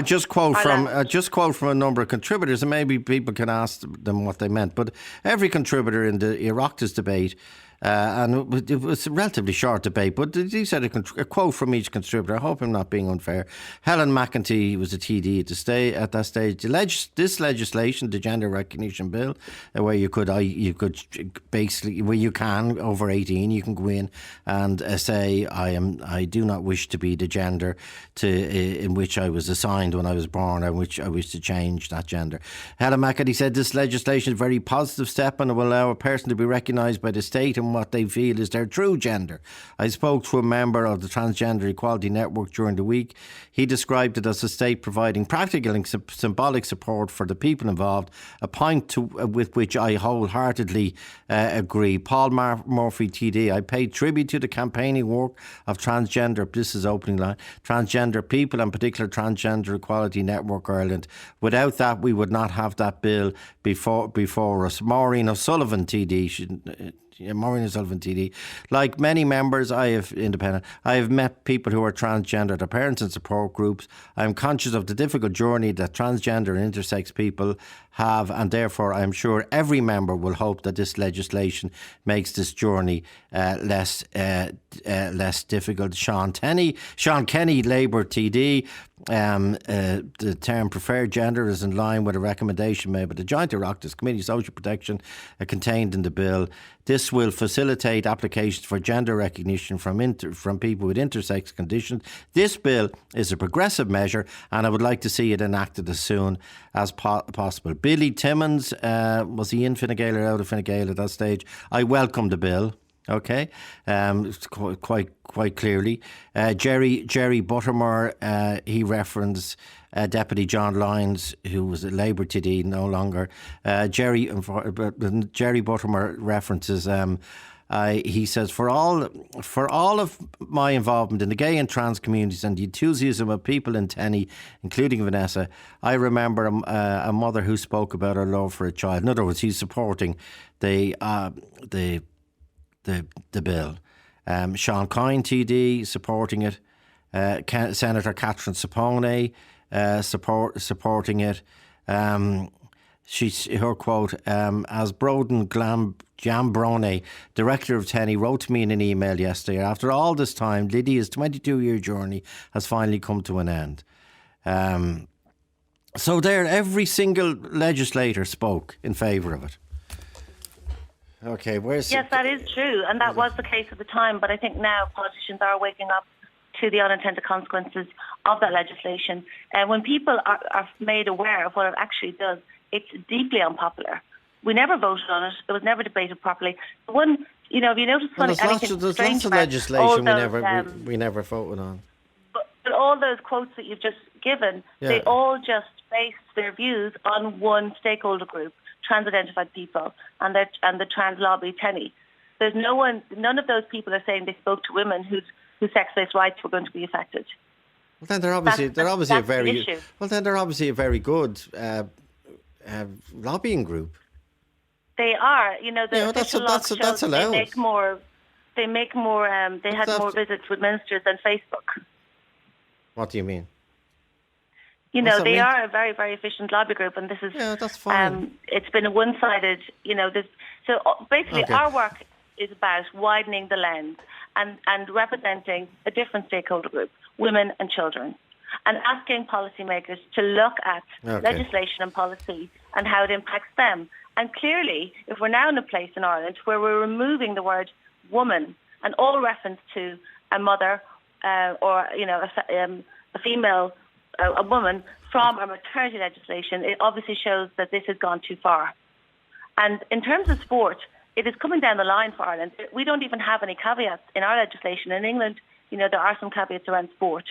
just quote from a number of contributors, and maybe people can ask them what they meant. But every contributor in the Oireachtas debate, and it was a relatively short debate, but he said a quote from each contributor. I hope I'm not being unfair. Helen McEntee was a TD at that stage. This legislation, the Gender Recognition Bill, where you could basically, where you can, over 18, you can go in and say, I do not wish to be the gender in which I was assigned when I was born, or which I wish to change that gender. Helen McEntee said this legislation is a very positive step and it will allow a person to be recognised by the state and what they feel is their true gender. I spoke to a member of the Transgender Equality Network during the week. He described it as the state providing practical and symbolic support for the people involved, a point with which I wholeheartedly agree. Paul Murphy, TD, I paid tribute to the campaigning work of transgender, this is opening line, transgender people, and particular Transgender Equality Network Ireland. Without that, we would not have that bill before us. Maureen O'Sullivan, TD, Maureen O'Sullivan, TD. Like many members, I have met people who are transgender, their parents and support groups. I am conscious of the difficult journey that transgender and intersex people have, and therefore I am sure every member will hope that this legislation makes this journey less difficult. Sean Kenny, Labour TD. The term preferred gender is in line with a recommendation made by the Joint Oireachtas Committee Social Protection contained in the bill. This will facilitate applications for gender recognition from people with intersex conditions. This bill is a progressive measure, and I would like to see it enacted as soon as possible. Billy Timmons, was he in Fine Gael or out of Fine Gael at that stage? I welcome the bill. Okay, quite clearly. Jerry Buttermore, he referenced Deputy John Lyons, who was a Labour TD, no longer. Jerry Buttermore references. He says, for all of my involvement in the gay and trans communities and the enthusiasm of people in Tenny, including Vanessa, I remember a mother who spoke about her love for a child. In other words, he's supporting the bill. Sean Coyne, TD, supporting it. Senator Catherine Sapone supporting it. Her quote, as Broden Jambrone, director of Tenny, wrote to me in an email yesterday, after all this time, Lydia's 22-year journey has finally come to an end. So there, every single legislator spoke in favour of it. Okay, Yes, that is true, and that was the case at the time, but I think now politicians are waking up to the unintended consequences of that legislation. And when people are made aware of what it actually does, it's deeply unpopular. We never voted on it. It was never debated properly. If you notice there's lots of legislation we never voted on. But all those quotes that you've just given, they all just based their views on one stakeholder group, trans-identified people, and the trans lobby, Tenny. There's none of those people are saying they spoke to women whose sex-based rights were going to be affected. Well, then they're obviously a very good lobbying group. They are, that's allowed. They had more visits with ministers than Facebook. What do you mean? You know, they are a very, very efficient lobby group, and this is that's fine. It's been a one-sided, you know. So basically, our work is about widening the lens and representing a different stakeholder group, women and children, and asking policymakers to look at legislation and policy and how it impacts them. And clearly, if we're now in a place in Ireland where we're removing the word woman and all reference to a mother or, you know, a female, a woman from our maternity legislation, it obviously shows that this has gone too far. And in terms of sport, it is coming down the line for Ireland. We don't even have any caveats in our legislation. In England, you know, there are some caveats around sport.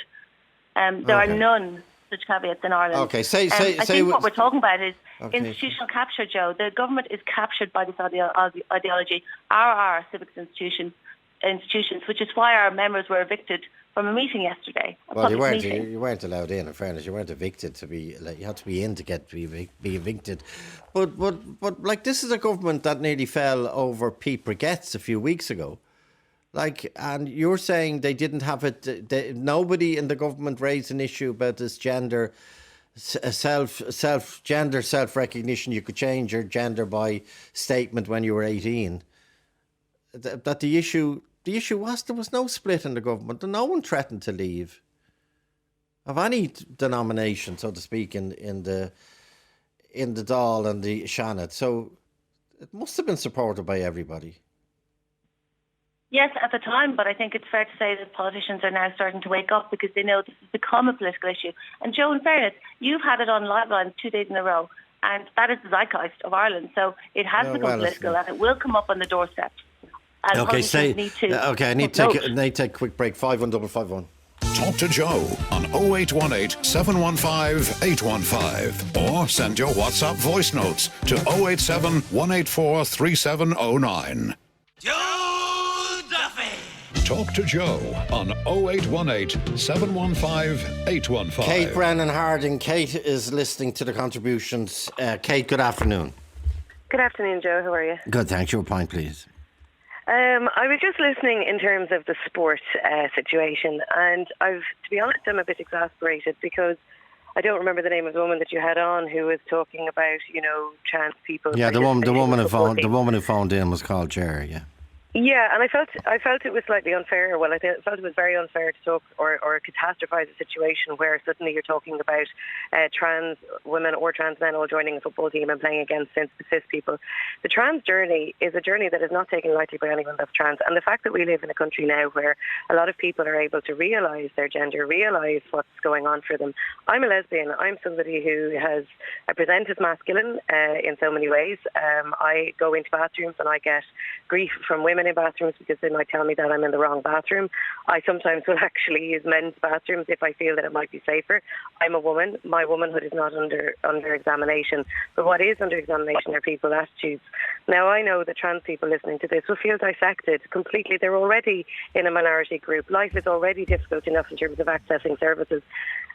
There are none such caveats in Ireland. Okay, I think what we're talking about is institutional capture, Joe. The government is captured by this ideology. Our civics institutions, which is why our members were evicted from a meeting yesterday. Well, you weren't allowed in fairness. You weren't evicted to be. You had to be in to be evicted. But like, this is a government that nearly fell over Pete Brigette's a few weeks ago. Like, and you're saying they didn't have it. Nobody in the government raised an issue about this gender self-recognition. You could change your gender by statement when you were 18. That the issue was there was no split in the government, and no one threatened to leave of any denomination, so to speak, in the Dáil and the Seanad. So it must have been supported by everybody. Yes, at the time, but I think it's fair to say that politicians are now starting to wake up because they know this has become a political issue. And Joe, in fairness, you've had it on Liveline 2 days in a row, and that is the zeitgeist of Ireland. So it has become political, and it will come up on the doorstep. And I need to take a quick break. 51551. Talk to Joe on 0818 715 815 or send your WhatsApp voice notes to 087 184 3709. Joe Duffy. Talk to Joe on 0818 715 815. Kate Brennan Harding. Kate is listening to the contributions. Kate, good afternoon. Good afternoon, Joe. How are you? Good, thanks. Your point, please. I was just listening in terms of the sport situation, and to be honest, I'm a bit exasperated because I don't remember the name of the woman that you had on who was talking about, you know, trans people. Yeah, the woman who phoned in was called Jerry. Yeah. Yeah, and I felt it was slightly unfair. Well, I felt it was very unfair to talk or catastrophise a situation where suddenly you're talking about trans women or trans men all joining a football team and playing against cis people. The trans journey is a journey that is not taken lightly by anyone that's trans. And the fact that we live in a country now where a lot of people are able to realise their gender, realise what's going on for them. I'm a lesbian. I'm somebody who I present as masculine in so many ways. I go into bathrooms and I get grief from women in bathrooms because they might tell me that I'm in the wrong bathroom. I sometimes will actually use men's bathrooms if I feel that it might be safer. I'm a woman. My womanhood is not under examination. But what is under examination are people's attitudes. Now, I know that trans people listening to this will feel dissected completely. They're already in a minority group. Life is already difficult enough in terms of accessing services.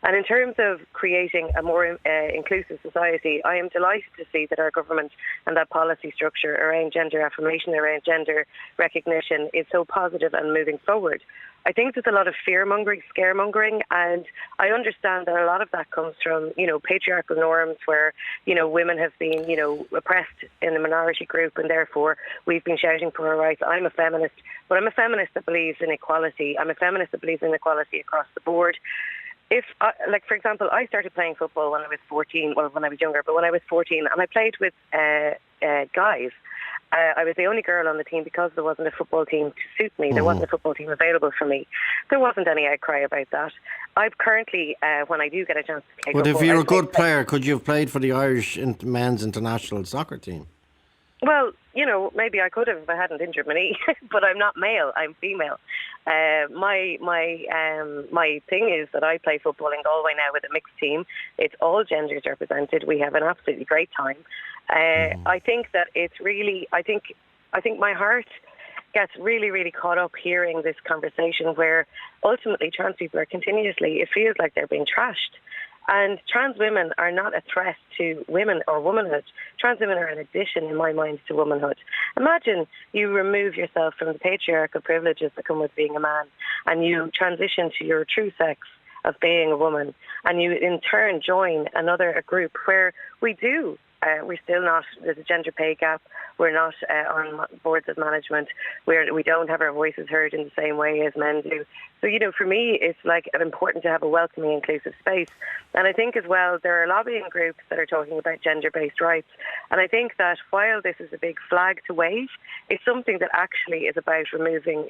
And in terms of creating a more inclusive society, I am delighted to see that our government and that policy structure around gender affirmation, around gender recognition is so positive and moving forward. I think there's a lot of fear-mongering, scaremongering, and I understand that a lot of that comes from, you know, patriarchal norms where, you know, women have been, you know, oppressed in the minority group and therefore we've been shouting for our rights. I'm a feminist, but I'm a feminist that believes in equality. I'm a feminist that believes in equality across the board. For example, I started playing football when I was 14, well, when I was younger, but when I was 14, and I played with guys. I was the only girl on the team because there wasn't a football team to suit me. There wasn't a football team available for me. There wasn't any outcry about that. I've currently, when I do get a chance to play football... But if you're a good player, could you have played for the Irish men's international soccer team? Well, you know, maybe I could have if I hadn't injured my knee, but I'm not male, I'm female. My thing is that I play football in Galway now with a mixed team. It's all genders represented. We have an absolutely great time. I think that it's really, I think my heart gets really, really caught up hearing this conversation where ultimately trans people are continuously, it feels like they're being trashed. And trans women are not a threat to women or womanhood. Trans women are an addition, in my mind, to womanhood. Imagine you remove yourself from the patriarchal privileges that come with being a man and you transition to your true sex of being a woman, and you in turn join a group where we're still not, there's a gender pay gap, we're not on boards of management, we don't have our voices heard in the same way as men do. So, for me, it's like important to have a welcoming, inclusive space. And I think as well, there are lobbying groups that are talking about gender-based rights. And I think that while this is a big flag to wave, it's something that actually is about removing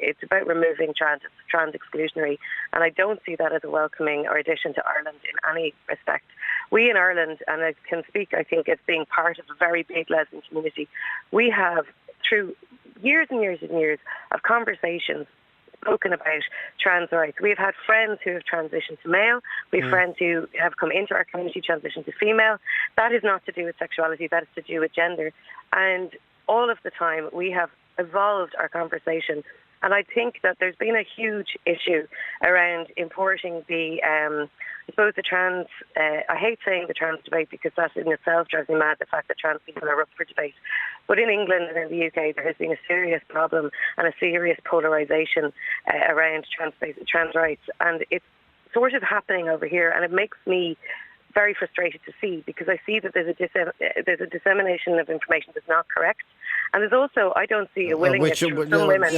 trans exclusionary. And I don't see that as a welcoming or addition to Ireland in any respect. We in Ireland, and I can speak, I think, as being part of a very big lesbian community, we have, through years and years and years of conversations, spoken about trans rights. We've had friends who have transitioned to male. We've friends who have come into our community transitioned to female. That is not to do with sexuality. That is to do with gender. And all of the time, we have evolved our conversation. And I think that there's been a huge issue around importing the trans, I hate saying the trans debate because that in itself drives me mad, the fact that trans people are up for debate. But in England and in the UK, there has been a serious problem and a serious polarisation around trans rights. And it's sort of happening over here, and it makes me very frustrated to see, because I see that there's a dissemination of information that's not correct. And there's also, I don't see a willingness from some women.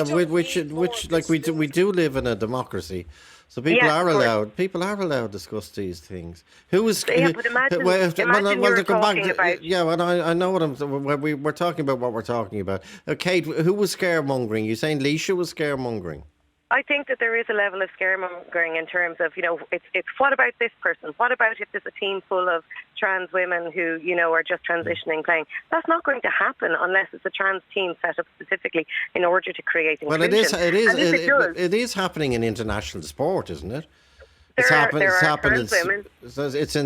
We do live in a democracy, so people are allowed to discuss these things. But imagine you're talking about. I know we're talking about what we're talking about. Kate, who was scaremongering? You're saying Leisha was scaremongering? I think that there is a level of scaremongering in terms of, it's what about this person? What about if there's a team full of trans women who, are just transitioning playing? That's not going to happen unless it's a trans team set up specifically in order to create inclusion. Well, it is happening in international sport, isn't it? It's happened in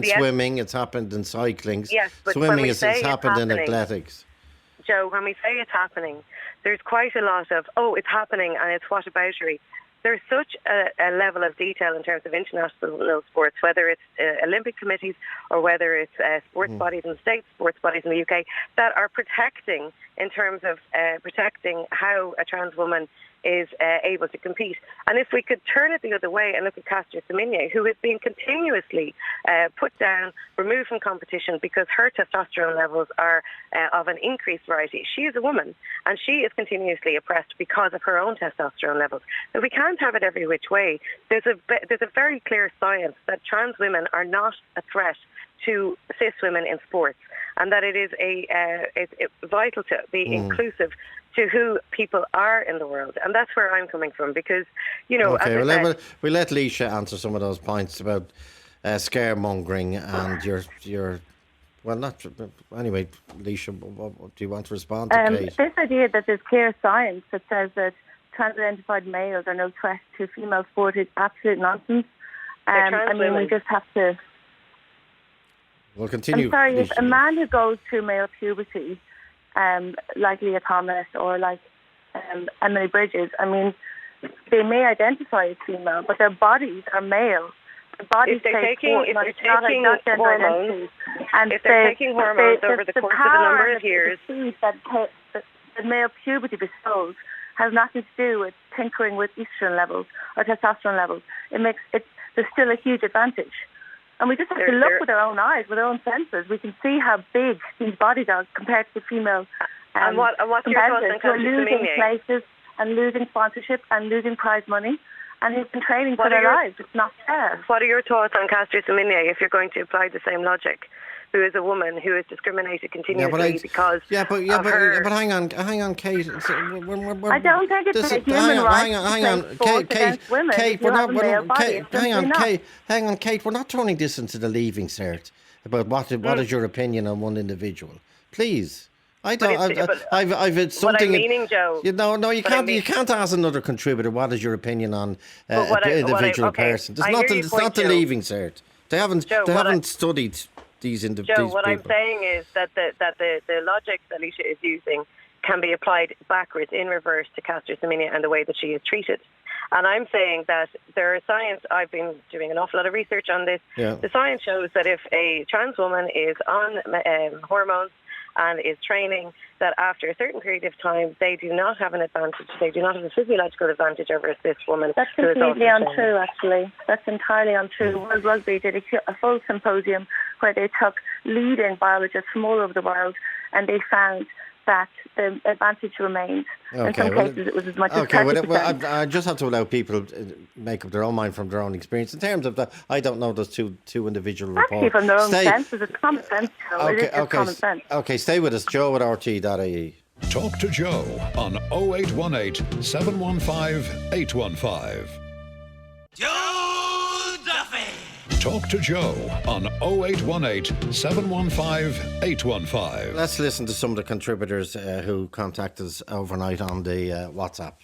swimming, it's happened in cycling. Yes, but swimming it's happened in athletics. Joe, when we say it's happening, there's quite a lot of, it's happening and it's whataboutery. There's such a level of detail in terms of international sports, whether it's Olympic committees or whether it's sports bodies in the States, sports bodies in the UK, that are protecting in terms of protecting how a trans woman is able to compete. And if we could turn it the other way and look at Countess, who has been continuously put down, removed from competition because her testosterone levels are of an increased variety. She is a woman and she is continuously oppressed because of her own testosterone levels. But we can't have it every which way. There's a very clear science that trans women are not a threat to cis women in sports, and that it is it's vital to be inclusive to who people are in the world. And that's where I'm coming from, because, Okay, we'll let Leisha answer some of those points about scaremongering and your well, not... Anyway, Leisha, do you want to respond to Kate? This idea that there's clear science that says that trans-identified males are no threat to female sport is absolute nonsense. We just have to... We'll continue. I'm sorry, if a man who goes through male puberty, like Leah Thomas or like Emily Bridges, they may identify as female, but their bodies are male. The bodies if they're taking hormones, and if they're taking hormones over the course of a number of years, the male puberty bestows has nothing to do with tinkering with estrogen levels or testosterone levels. There's still a huge advantage. And we just have to look with our own eyes, with our own senses. We can see how big these bodies are compared to the female and what's your thoughts on who are losing places and losing sponsorship and losing prize money, and who've been training for their lives. It's not fair. What are your thoughts on Countess if you're going to apply the same logic? Who is a woman who is discriminated continuously because of her... But hang on, Kate. I don't think it's a human right against women. Kate, hang on, Kate. We're not turning this into the Leaving Cert about what is your opinion on one individual. Please. I don't. I've had something. What I'm meaning, Joe. You can't ask another contributor what is your opinion on an individual person. It's not the Leaving Cert. They haven't studied these individuals. Joe, what I'm saying is that the logic that Alicia is using can be applied backwards, in reverse, to Caster Semenya and the way that she is treated. And I'm saying that there is science. I've been doing an awful lot of research on this. Yeah. The science shows that if a trans woman is on hormones and is training, that after a certain period of time, they do not have an advantage. They do not have a physiological advantage over this woman. That's completely untrue, actually. That's entirely untrue. World Rugby did a full symposium where they took leading biologists from all over the world, and they found that the advantage remained. In some cases, it was as much as 30%. I just have to allow people to make up their own mind from their own experience. In terms of that, I don't know those two individual reports. Actually, from their own sense, it's common sense. It is just common sense. Okay, stay with us. Joe at RT.ie. Talk to Joe on 0818 715 815. Joe Duffy. Talk to Joe on 0818 715 815. Let's listen to some of the contributors who contacted us overnight on the WhatsApp.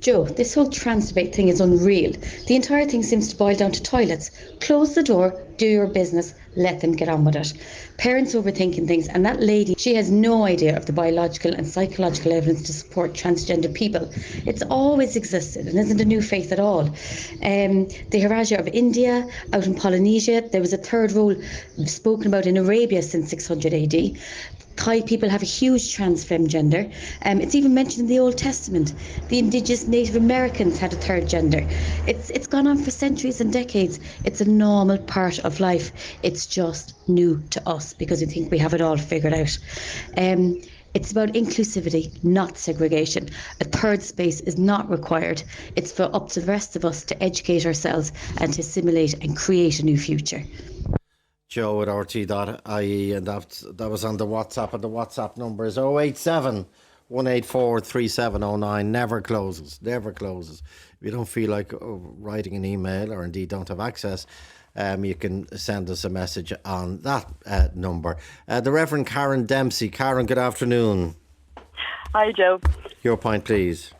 Joe, this whole trans debate thing is unreal. The entire thing seems to boil down to toilets. Close the door, do your business, let them get on with it. Parents overthinking things, and that lady, she has no idea of the biological and psychological evidence to support transgender people. It's always existed and isn't a new faith at all. The Hiraja of India, out in Polynesia, there was a third role spoken about in Arabia since 600 AD. Thai people have a huge trans femme gender. It's even mentioned in the Old Testament. The indigenous Native Americans had a third gender. It's gone on for centuries and decades. It's a normal part of life. It's just new to us because we think we have it all figured out. It's about inclusivity, not segregation. A third space is not required. It's for up to the rest of us to educate ourselves and to assimilate and create a new future. Joe at RT.ie, and that was on the WhatsApp, and the WhatsApp number is 087 184 3709. Never closes. If you don't feel like writing an email, or indeed don't have access, you can send us a message on that number. The Reverend Karen Dempsey. Karen, good afternoon. Hi, Joe. Your point, please.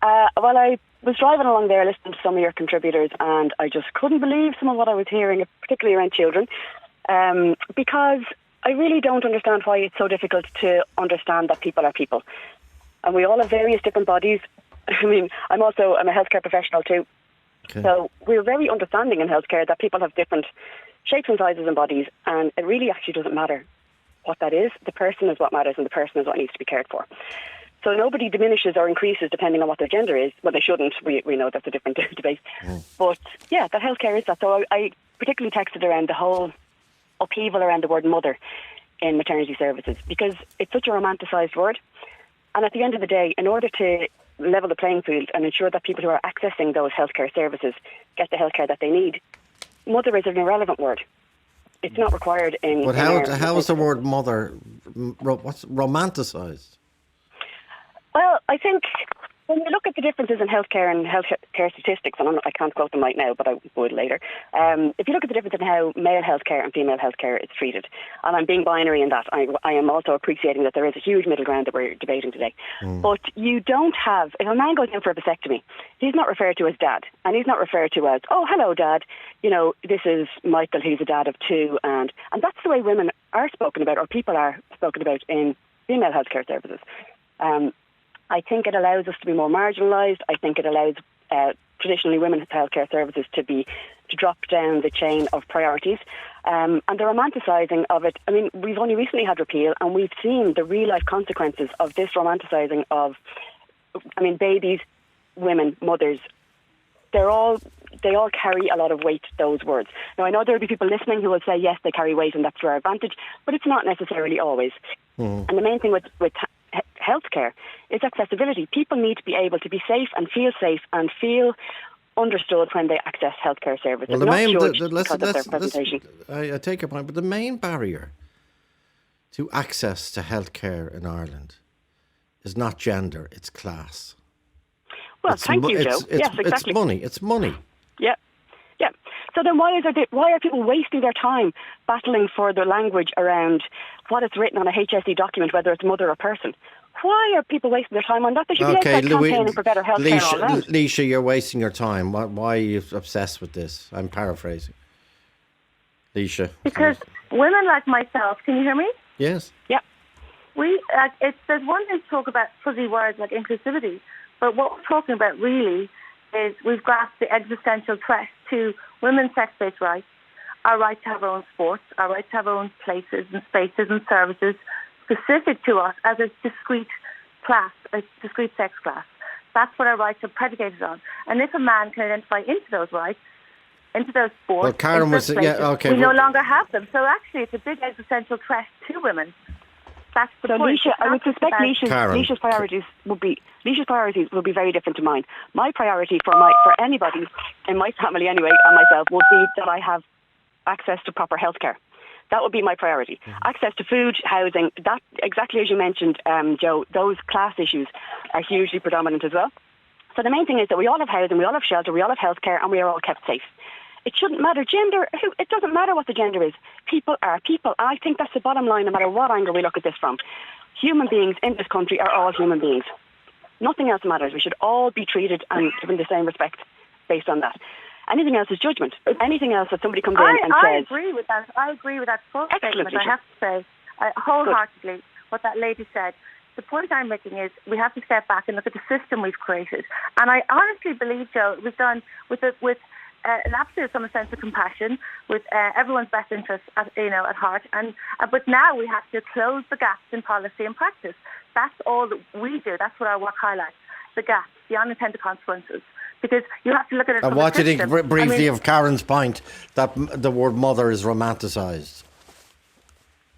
Well, I was driving along there listening to some of your contributors, and I just couldn't believe some of what I was hearing, particularly around children, because I really don't understand why it's so difficult to understand that people are people. And we all have various different bodies. I mean, I'm a healthcare professional too. Okay. So we're very understanding in healthcare that people have different shapes and sizes and bodies, and it really actually doesn't matter what that is. The person is what matters, and the person is what needs to be cared for. So nobody diminishes or increases depending on what their gender is. Well, they shouldn't. We know that's a different debate. But yeah, that healthcare is that. So I particularly texted around the whole upheaval around the word mother in maternity services, because it's such a romanticised word. And at the end of the day, in order to level the playing field and ensure that people who are accessing those healthcare services get the healthcare that they need, mother is an irrelevant word. It's not required in... But how is the word mother what's romanticised? Well, I think when you look at the differences in healthcare and healthcare statistics, and I can't quote them right now, but I would later. If you look at the difference in how male healthcare and female healthcare is treated, and I'm being binary in that, I am also appreciating that there is a huge middle ground that we're debating today. But you don't have, if a man goes in for a vasectomy, he's not referred to as dad, and he's not referred to as, oh, hello, dad, this is Michael, he's a dad of two, and that's the way women are spoken about, or people are spoken about in female healthcare services. I think it allows us to be more marginalised. I think it allows traditionally women's healthcare services to drop down the chain of priorities. And the romanticising of it, I mean, we've only recently had repeal, and we've seen the real-life consequences of this romanticising of, I mean, babies, women, mothers. They all carry a lot of weight, those words. Now, I know there will be people listening who will say, yes, they carry weight and that's to our advantage, but it's not necessarily always. And the main thing with healthcare is accessibility. People need to be able to be safe and feel understood when they access healthcare services. Well, I take your point, but the main barrier to access to healthcare in Ireland is not gender, it's class. Well, thank you, Joe. Yes, exactly. It's money. Yeah. So then why are people wasting their time battling for the language around what is written on a HSE document, whether it's mother or person? Why are people wasting their time on that? They should be outside campaigning for better health care all around. Leisha, you're wasting your time. Why are you obsessed with this? I'm paraphrasing. Leisha. Because women like myself, can you hear me? Yes. Yeah. There's one thing to talk about fuzzy words like inclusivity, but what we're talking about really is we've grasped the existential threat to women's sex-based rights, our right to have our own sports, our right to have our own places and spaces and services, specific to us as a discrete class, a discrete sex class. That's what our rights are predicated on. And if a man can identify into those rights, into those sports, well, Karen into those was, places, yeah, okay, we no longer have them. So actually, it's a big existential threat to women. That's the point. Leisha, I would suspect Karen. Leisha's priorities would be very different to mine. My priority for anybody in my family anyway, and myself, would be that I have access to proper healthcare. That would be my priority. Access to food, housing, that exactly as you mentioned, Joe, those class issues are hugely predominant as well. So the main thing is that we all have housing, we all have shelter, we all have healthcare, and we are all kept safe. It shouldn't matter gender. It doesn't matter what the gender is. People are people. I think that's the bottom line, no matter what angle we look at this from. Human beings in this country are all human beings. Nothing else matters. We should all be treated and given the same respect based on that. Anything else is judgment. Anything else that somebody comes in and says... I agree with that. I agree with that full statement. I have to say, wholeheartedly, what that lady said. The point I'm making is we have to step back and look at the system we've created. And I honestly believe, Joe, it was done with an absolute some sense of compassion, with everyone's best interests at heart. And but now we have to close the gaps in policy and practice. That's all that we do. That's what our work highlights: the gaps, the unintended consequences. Because you have to look at it. And what do you think, briefly, of Karen's point that the word mother is romanticised?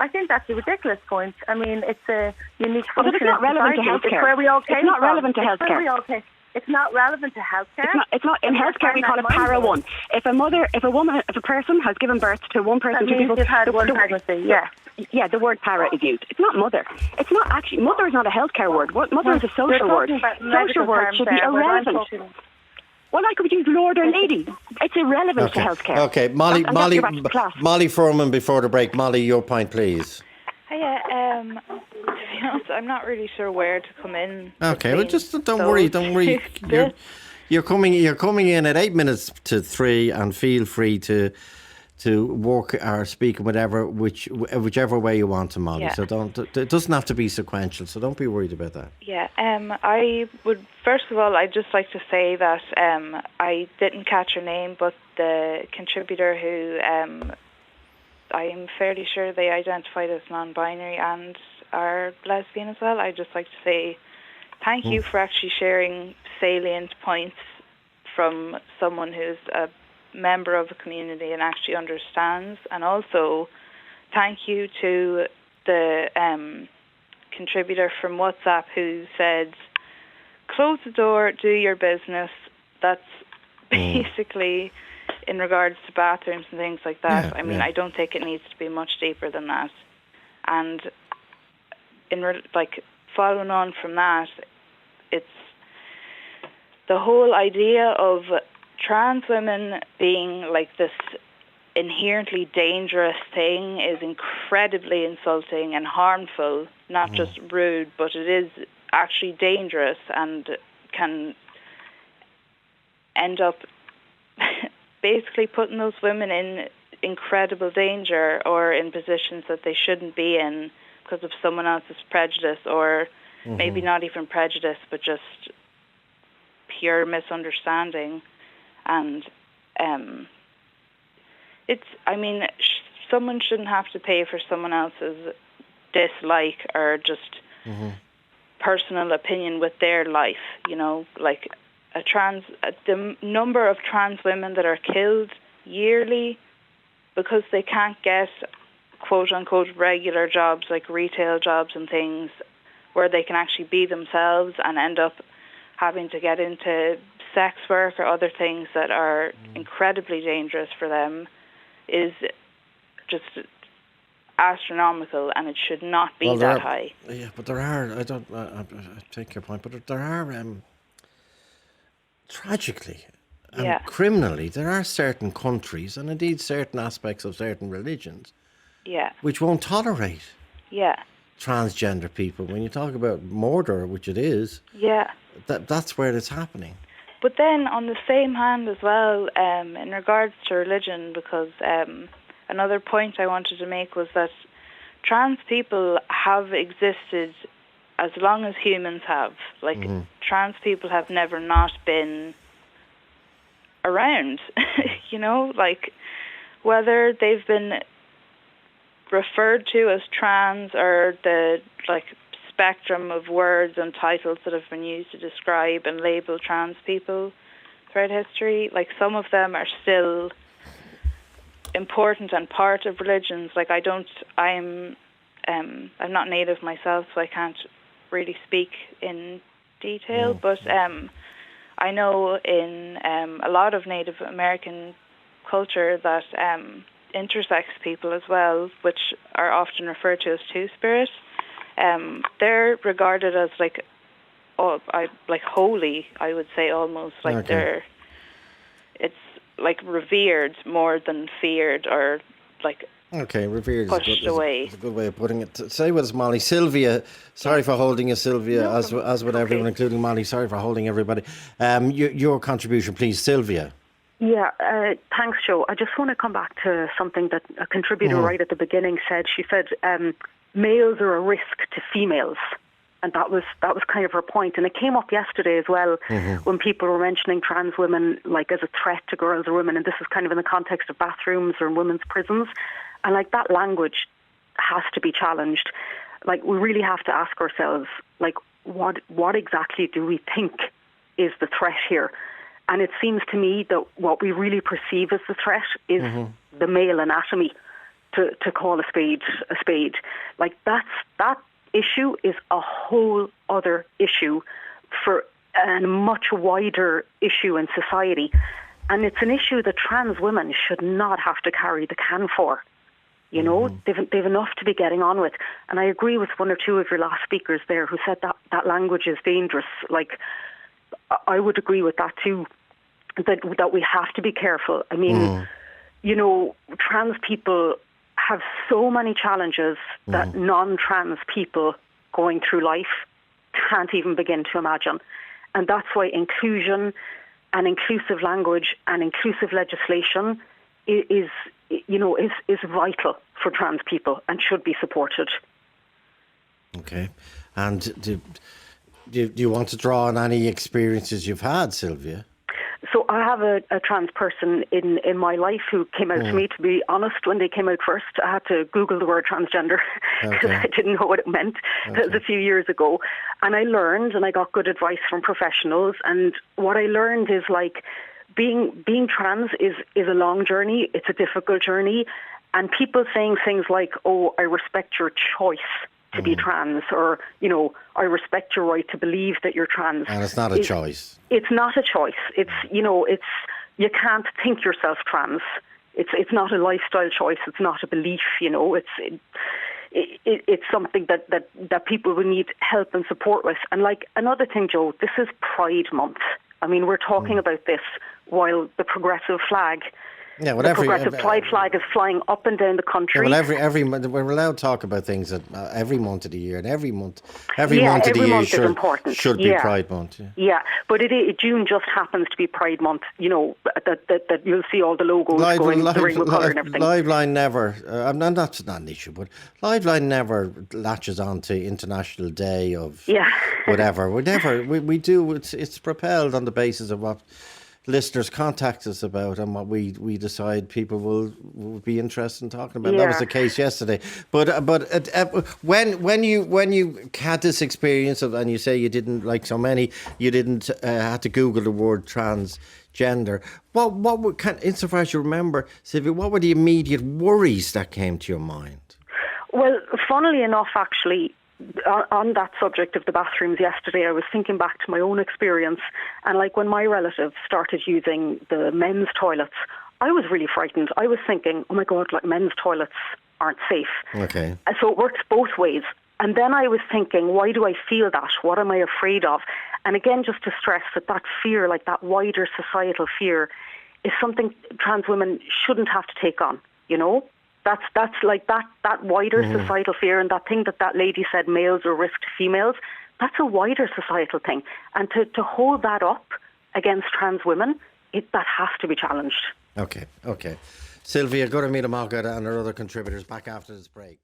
I think that's a ridiculous point. I mean, it's a unique function. But it's not relevant to healthcare. It's where we all came It's not from. relevant to healthcare. It's not relevant to healthcare. It's not in healthcare. We call it para one. If a person has given birth to one person, that means they've had one pregnancy. Yeah. Yeah, the word para is used. It's not mother. It's not actually, mother is not a healthcare word. Mother is a social word. Social words should be irrelevant. Well, I could use Lord or Lady. It's irrelevant to healthcare. Okay, Molly Furman before the break. Molly, your point, please. Hiya. To be honest, I'm not really sure where to come in. Okay, well, just don't worry. You're coming in at 8 minutes to 3, and feel free to work or speak whichever way you want to, Molly. Yeah. So it doesn't have to be sequential. So don't be worried about that. Yeah. I would first of all, I'd just like to say that I didn't catch her name, but the contributor who I'm fairly sure they identified as non-binary and are lesbian as well. I'd just like to say thank you for actually sharing salient points from someone who's a member of a community and actually understands. And also thank you to the contributor from WhatsApp who said, close the door, do your business. That's basically in regards to bathrooms and things like that. Yeah, I mean, I don't think it needs to be much deeper than that. And following on from that, it's the whole idea of trans women being like this inherently dangerous thing is incredibly insulting and harmful, not just rude, but it is actually dangerous and can end up basically putting those women in incredible danger or in positions that they shouldn't be in because of someone else's prejudice, or maybe not even prejudice, but just pure misunderstanding. And someone shouldn't have to pay for someone else's dislike or just personal opinion with their life. Like the number of trans women that are killed yearly because they can't get quote unquote regular jobs like retail jobs and things where they can actually be themselves and end up having to get into sex work or other things that are incredibly dangerous for them is just astronomical, and it should not be that high. Yeah, but there are, I take your point, but there are, tragically and criminally, there are certain countries and indeed certain aspects of certain religions which won't tolerate transgender people. When you talk about murder, which it is, that's where it's happening. But then on the same hand as well, in regards to religion, because another point I wanted to make was that trans people have existed as long as humans have. Like, trans people have never not been around, like whether they've been referred to as trans, or the spectrum of words and titles that have been used to describe and label trans people throughout history, some of them are still important and part of religions. I'm not Native myself, so I can't really speak in detail, but I know in a lot of Native American culture that intersex people as well, which are often referred to as Two-Spirit, they're regarded as holy, I would say, almost. It's revered more than feared, or revered pushed away. Is a good way of putting it. Say with us, Molly. Sylvia, sorry for holding you, Sylvia, No, as with everyone, including Molly. Sorry for holding everybody. Your contribution, please, Sylvia. Yeah, thanks, Joe. I just want to come back to something that a contributor right at the beginning said. She said males are a risk to females. And that was kind of her point. And it came up yesterday as well when people were mentioning trans women as a threat to girls or women. And this is kind of in the context of bathrooms or in women's prisons. And that language has to be challenged. We really have to ask ourselves, what exactly do we think is the threat here? And it seems to me that what we really perceive as the threat is the male anatomy, to call a spade a spade. That issue is a whole other issue for a much wider issue in society. And it's an issue that trans women should not have to carry the can for. You know, they've enough to be getting on with. And I agree with one or two of your last speakers there who said that language is dangerous. I would agree with that too, that we have to be careful. I mean, trans people have so many challenges that non-trans people going through life can't even begin to imagine. And that's why inclusion and inclusive language and inclusive legislation is vital for trans people and should be supported. Okay. And do you want to draw on any experiences you've had, Sylvia? So I have a trans person in my life who came out to me, to be honest. When they came out first, I had to Google the word transgender because I didn't know what it meant. That was a few years ago. And I learned, and I got good advice from professionals. And what I learned is being trans is a long journey. It's a difficult journey. And people saying things like, oh, I respect your choice to be trans, or, I respect your right to believe that you're trans. And it's not a choice. It's not a choice. It's, you can't think yourself trans. It's not a lifestyle choice. It's not a belief, It's something that people would need help and support with. And another thing, Joe, this is Pride Month. I mean, we're talking about this while the progressive flag, the progressive Pride flag is flying up and down the country. Yeah, well, every we're allowed to talk about things that every month of the year, and every month of the year should be Pride Month. Yeah, but June just happens to be Pride Month. That you'll see all the logos going the rainbow colour and everything. Liveline never. That's not an issue, but Liveline never latches on to International Day of whatever. We do. It's propelled on the basis of what listeners contact us about and what we decide people will be interested in talking about. That was the case yesterday. But when you had this experience of, and you say you didn't, like so many, you didn't had to Google the word transgender. What were, insofar as you remember, Sylvia, what were the immediate worries that came to your mind? Well, funnily enough, actually, on that subject of the bathrooms yesterday, I was thinking back to my own experience, and when my relative started using the men's toilets, I was really frightened. I was thinking, oh my God, men's toilets aren't safe. Okay. And so it works both ways. And then I was thinking, why do I feel that? What am I afraid of? And again, just to stress that fear, that wider societal fear, is something trans women shouldn't have to take on, That's that wider societal fear, and that thing that lady said, males are a risk to females, that's a wider societal thing. And to hold that up against trans women, that has to be challenged. Okay. Sylvia, go to meet Amagad and our other contributors back after this break.